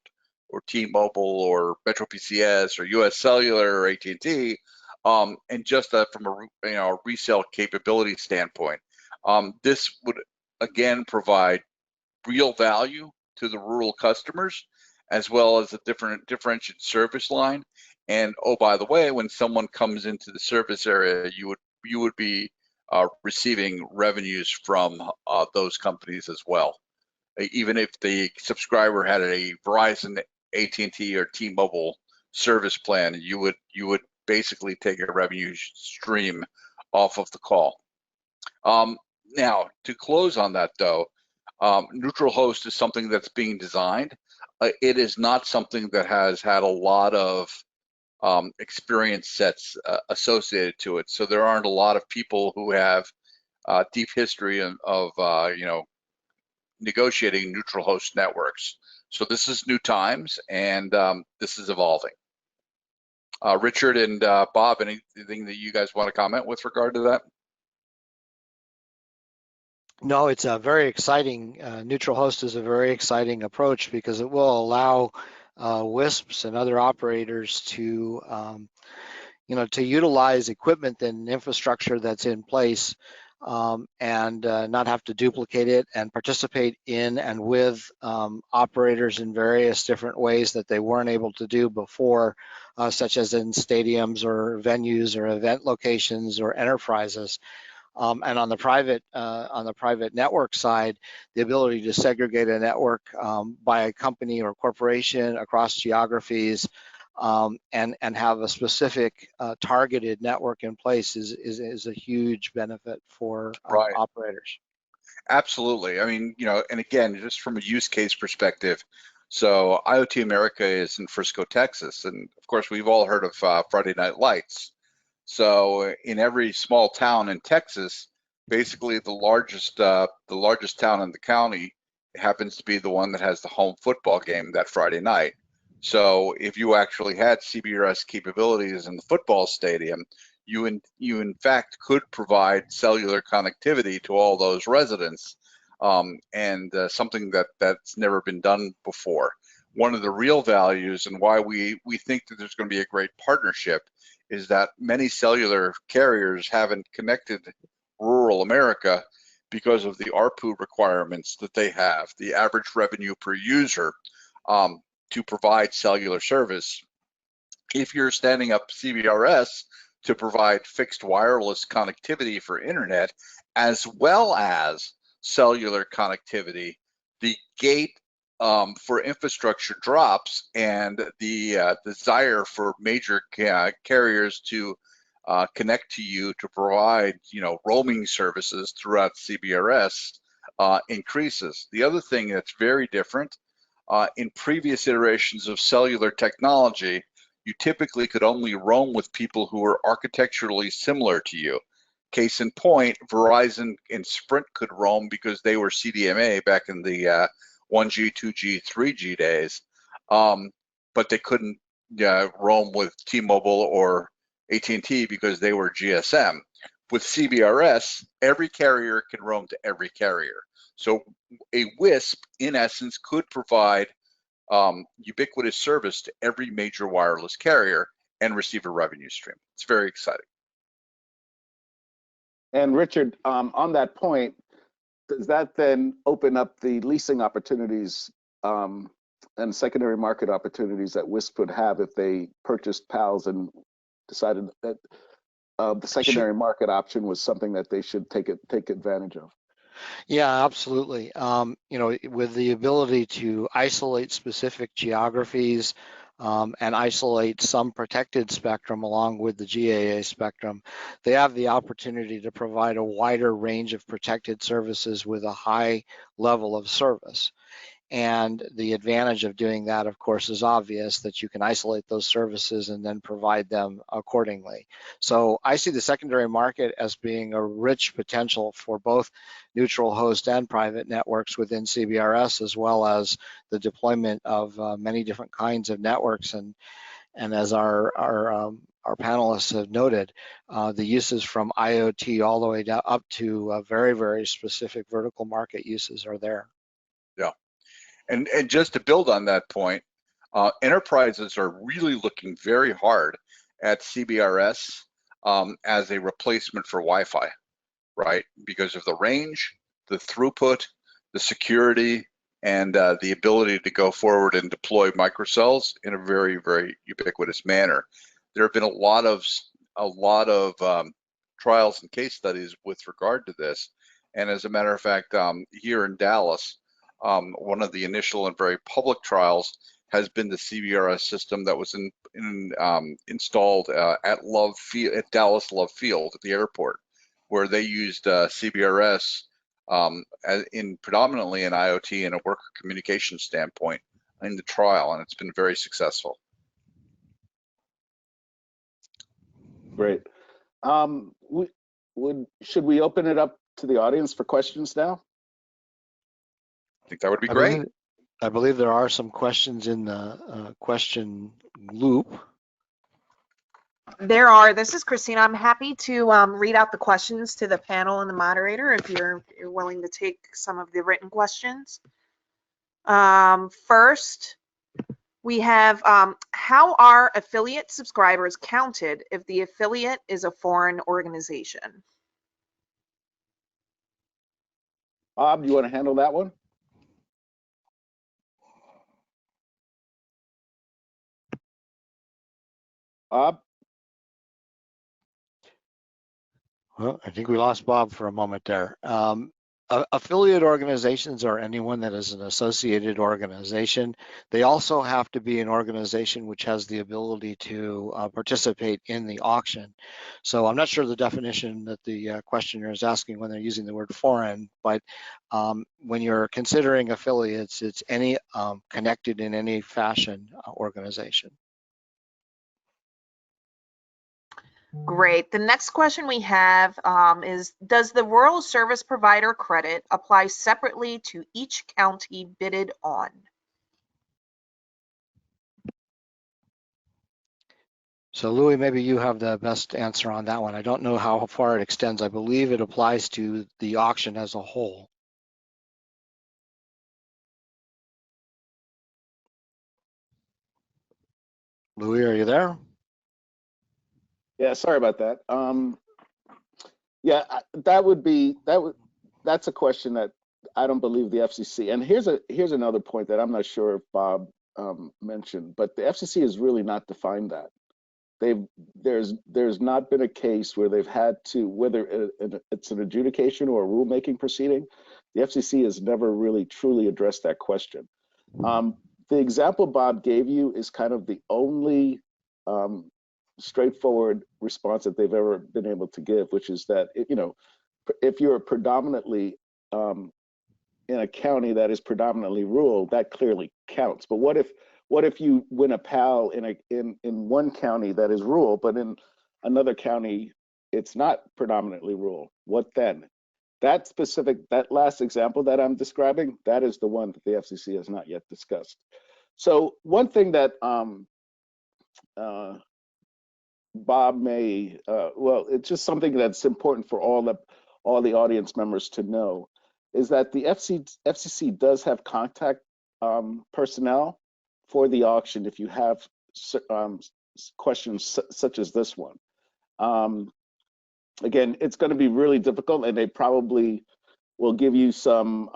or T-Mobile or Metro PCS or US Cellular or AT&T, and just from a, you know, resale capability standpoint. This would again provide real value to the rural customers, as well as a differentiated service line. And oh, by the way, when someone comes into the service area, you would be receiving revenues from those companies as well. Even if the subscriber had a Verizon, AT&T, or T-Mobile service plan, you would basically take a revenue stream off of the call. Now, to close on that though, neutral host is something that's being designed. It is not something that has had a lot of experience sets associated to it. So there aren't a lot of people who have deep history of you know, negotiating neutral host networks. So this is new times, and this is evolving. Richard and Bob, anything that you guys want to comment with regard to that? No, it's a very exciting, neutral host is a very exciting approach because it will allow WISPs and other operators to, you know, to utilize equipment and infrastructure that's in place, and not have to duplicate it, and participate in and with operators in various different ways that they weren't able to do before, such as in stadiums or venues or event locations or enterprises. And on the private network side, the ability to segregate a network by a company or corporation across geographies, and have a specific targeted network in place is a huge benefit for Right. operators. Absolutely. I mean, you know, and again, just from a use case perspective, so IoT America is in Frisco, Texas, and of course we've all heard of Friday Night Lights. So in every small town in Texas, basically the largest town in the county happens to be the one that has the home football game that Friday night. So if you actually had CBRS capabilities in the football stadium, you in fact could provide cellular connectivity to all those residents, and something that's never been done before. One of the real values and why we think that there's going to be a great partnership is that many cellular carriers haven't connected rural America because of the ARPU requirements that they have, the average revenue per user, to provide cellular service. If you're standing up CBRS to provide fixed wireless connectivity for internet, as well as cellular connectivity, the gate for infrastructure drops, and the desire for major carriers to connect to you to provide, you know, roaming services throughout CBRS increases. The other thing that's very different, in previous iterations of cellular technology, you typically could only roam with people who were architecturally similar to you. Case in point, Verizon and Sprint could roam because they were CDMA back in the 1G, 2G, 3G days, but they couldn't roam with T-Mobile or AT&T because they were GSM. With CBRS, every carrier can roam to every carrier. So a WISP, in essence, could provide ubiquitous service to every major wireless carrier and receive a revenue stream. It's very exciting. And Richard, on that point, does that then open up the leasing opportunities and secondary market opportunities that WISP would have if they purchased PALs and decided that the secondary market option was something that they should take advantage of? Yeah, absolutely. You know, with the ability to isolate specific geographies and isolate some protected spectrum along with the GAA spectrum, they have the opportunity to provide a wider range of protected services with a high level of service. And the advantage of doing that, of course, is obvious, that you can isolate those services and then provide them accordingly. So I see the secondary market as being a rich potential for both neutral host and private networks within CBRS, as well as the deployment of many different kinds of networks. And as our panelists have noted, the uses from IoT all the way down up to very, very specific vertical market uses are there. Yeah. And just to build on that point, enterprises are really looking very hard at CBRS as a replacement for Wi-Fi, right? Because of the range, the throughput, the security, and the ability to go forward and deploy microcells in a very, very ubiquitous manner. There have been a lot of trials and case studies with regard to this. And as a matter of fact, here in Dallas, one of the initial and very public trials has been the CBRS system that was installed at Dallas Love Field at the airport, where they used CBRS predominantly in IoT and a worker communication standpoint in the trial, and it's been very successful. Great. Should we open it up to the audience for questions now? I think that would be great. I believe there are some questions in the question loop. There are. This is Christina. I'm happy to read out the questions to the panel and the moderator if you're willing to take some of the written questions. First, we have, how are affiliate subscribers counted if the affiliate is a foreign organization? Bob, you want to handle that one? Bob? Well, I think we lost Bob for a moment there. Affiliate organizations are anyone that is an associated organization. They also have to be an organization which has the ability to participate in the auction. So I'm not sure the definition that the questioner is asking when they're using the word foreign, but when you're considering affiliates, it's any connected in any fashion organization. Great. The next question we have is, does the rural service provider credit apply separately to each county bidded on? So Louis, maybe you have the best answer on that one. I don't know how far it extends. I believe it applies to the auction as a whole. Louis, are you there? Yeah, sorry about that. Yeah, that's a question that I don't believe the FCC. And here's another point that I'm not sure if Bob mentioned, but the FCC has really not defined that. There's not been a case where they've had to, whether it's an adjudication or a rulemaking proceeding, the FCC has never really truly addressed that question. The example Bob gave you is kind of the only straightforward response that they've ever been able to give, which is that, if you're predominantly in a county that is predominantly rural, that clearly counts. But what if you win a PAL in one county that is rural, but in another county it's not predominantly rural? What then? That last example that I'm describing, that is the one that the FCC has not yet discussed. So one thing that Bob may, well, it's just something that's important for all the audience members to know, is that the FCC does have contact personnel for the auction if you have questions such as this one. Again, it's going to be really difficult, and they probably will give you some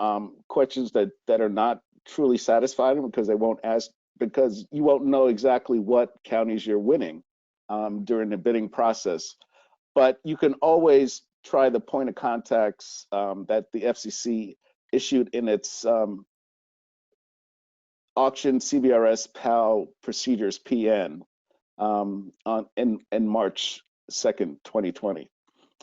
questions that are not truly satisfying because they won't ask, because you won't know exactly what counties you're winning during the bidding process. But you can always try the point of contacts that the FCC issued in its auction CBRS PAL procedures PN in March 2nd, 2020.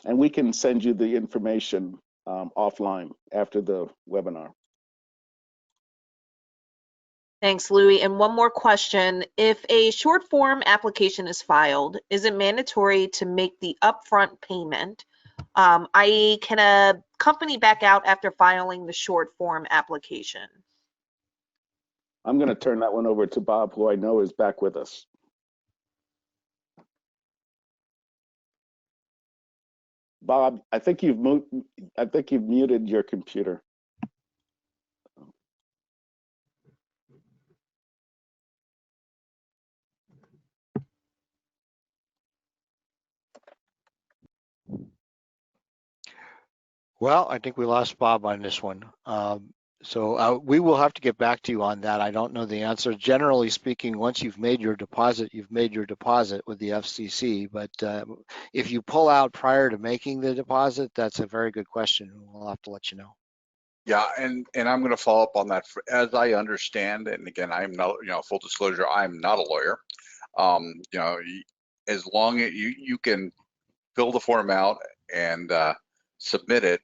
And we can send you the information offline after the webinar. Thanks, Louis. And one more question. If a short form application is filed, is it mandatory to make the upfront payment? I.e., can a company back out after filing the short form application? I'm going to turn that one over to Bob, who I know is back with us. Bob, I think you've muted your computer. Well, I think we lost Bob on this one. So we will have to get back to you on that. I don't know the answer. Generally speaking, once you've made your deposit, you've made your deposit with the FCC. But if you pull out prior to making the deposit, that's a very good question. We'll have to let you know. Yeah, and I'm going to follow up on that. As I understand, and again, I'm not, full disclosure, I'm not a lawyer. As long as you can fill the form out and submit it,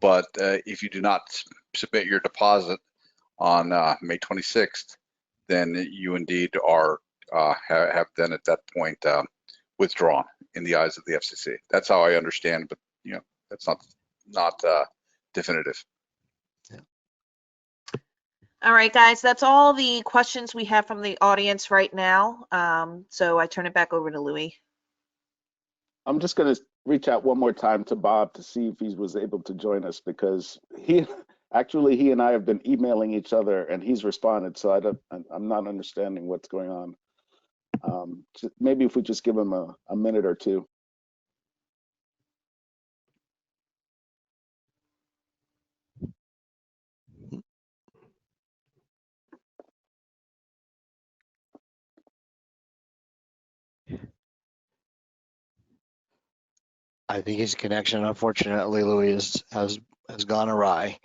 but if you do not submit your deposit on May 26th, then you indeed are have then at that point withdrawn in the eyes of the FCC. That's how I understand, but that's not definitive. Yeah. All right, guys, that's all the questions we have from the audience right now. So I turn it back over to Louis. I'm just going to reach out one more time to Bob to see if he was able to join us, because he and I have been emailing each other and he's responded. So I'm not understanding what's going on. Maybe if we just give him a minute or two. I think his connection, unfortunately, Louis, has gone awry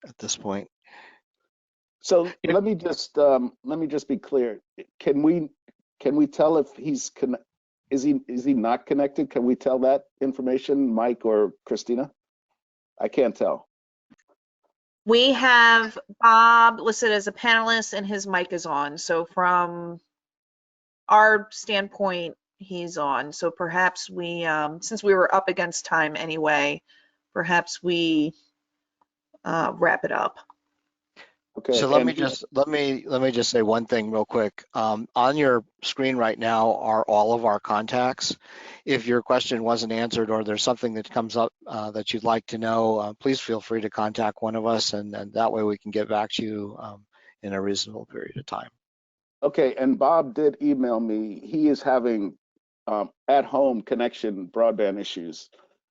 at this point. So let me just be clear. Can we tell if is he not connected? Can we tell that information, Mike or Christina? I can't tell. We have Bob listed as a panelist and his mic is on. So from our standpoint, he's on. So perhaps we, since we were up against time anyway, perhaps we wrap it up. Okay. So let me just say one thing real quick. On your screen right now are all of our contacts. If your question wasn't answered or there's something that comes up that you'd like to know, please feel free to contact one of us, and that way we can get back to you in a reasonable period of time. Okay, and Bob did email me. He is having at-home connection broadband issues.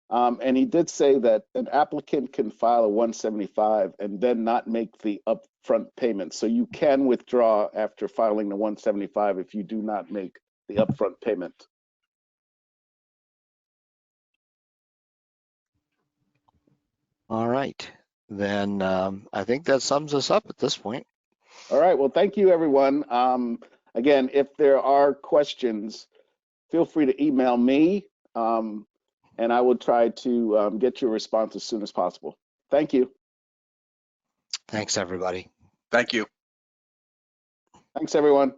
And he did say that an applicant can file a 175 and then not make the upfront payment. So you can withdraw after filing the 175 if you do not make the upfront payment. All right, then I think that sums us up at this point. All right, well, thank you, everyone. Again, if there are questions, feel free to email me. And I will try to get your response as soon as possible. Thank you. Thanks, everybody. Thank you. Thanks, everyone.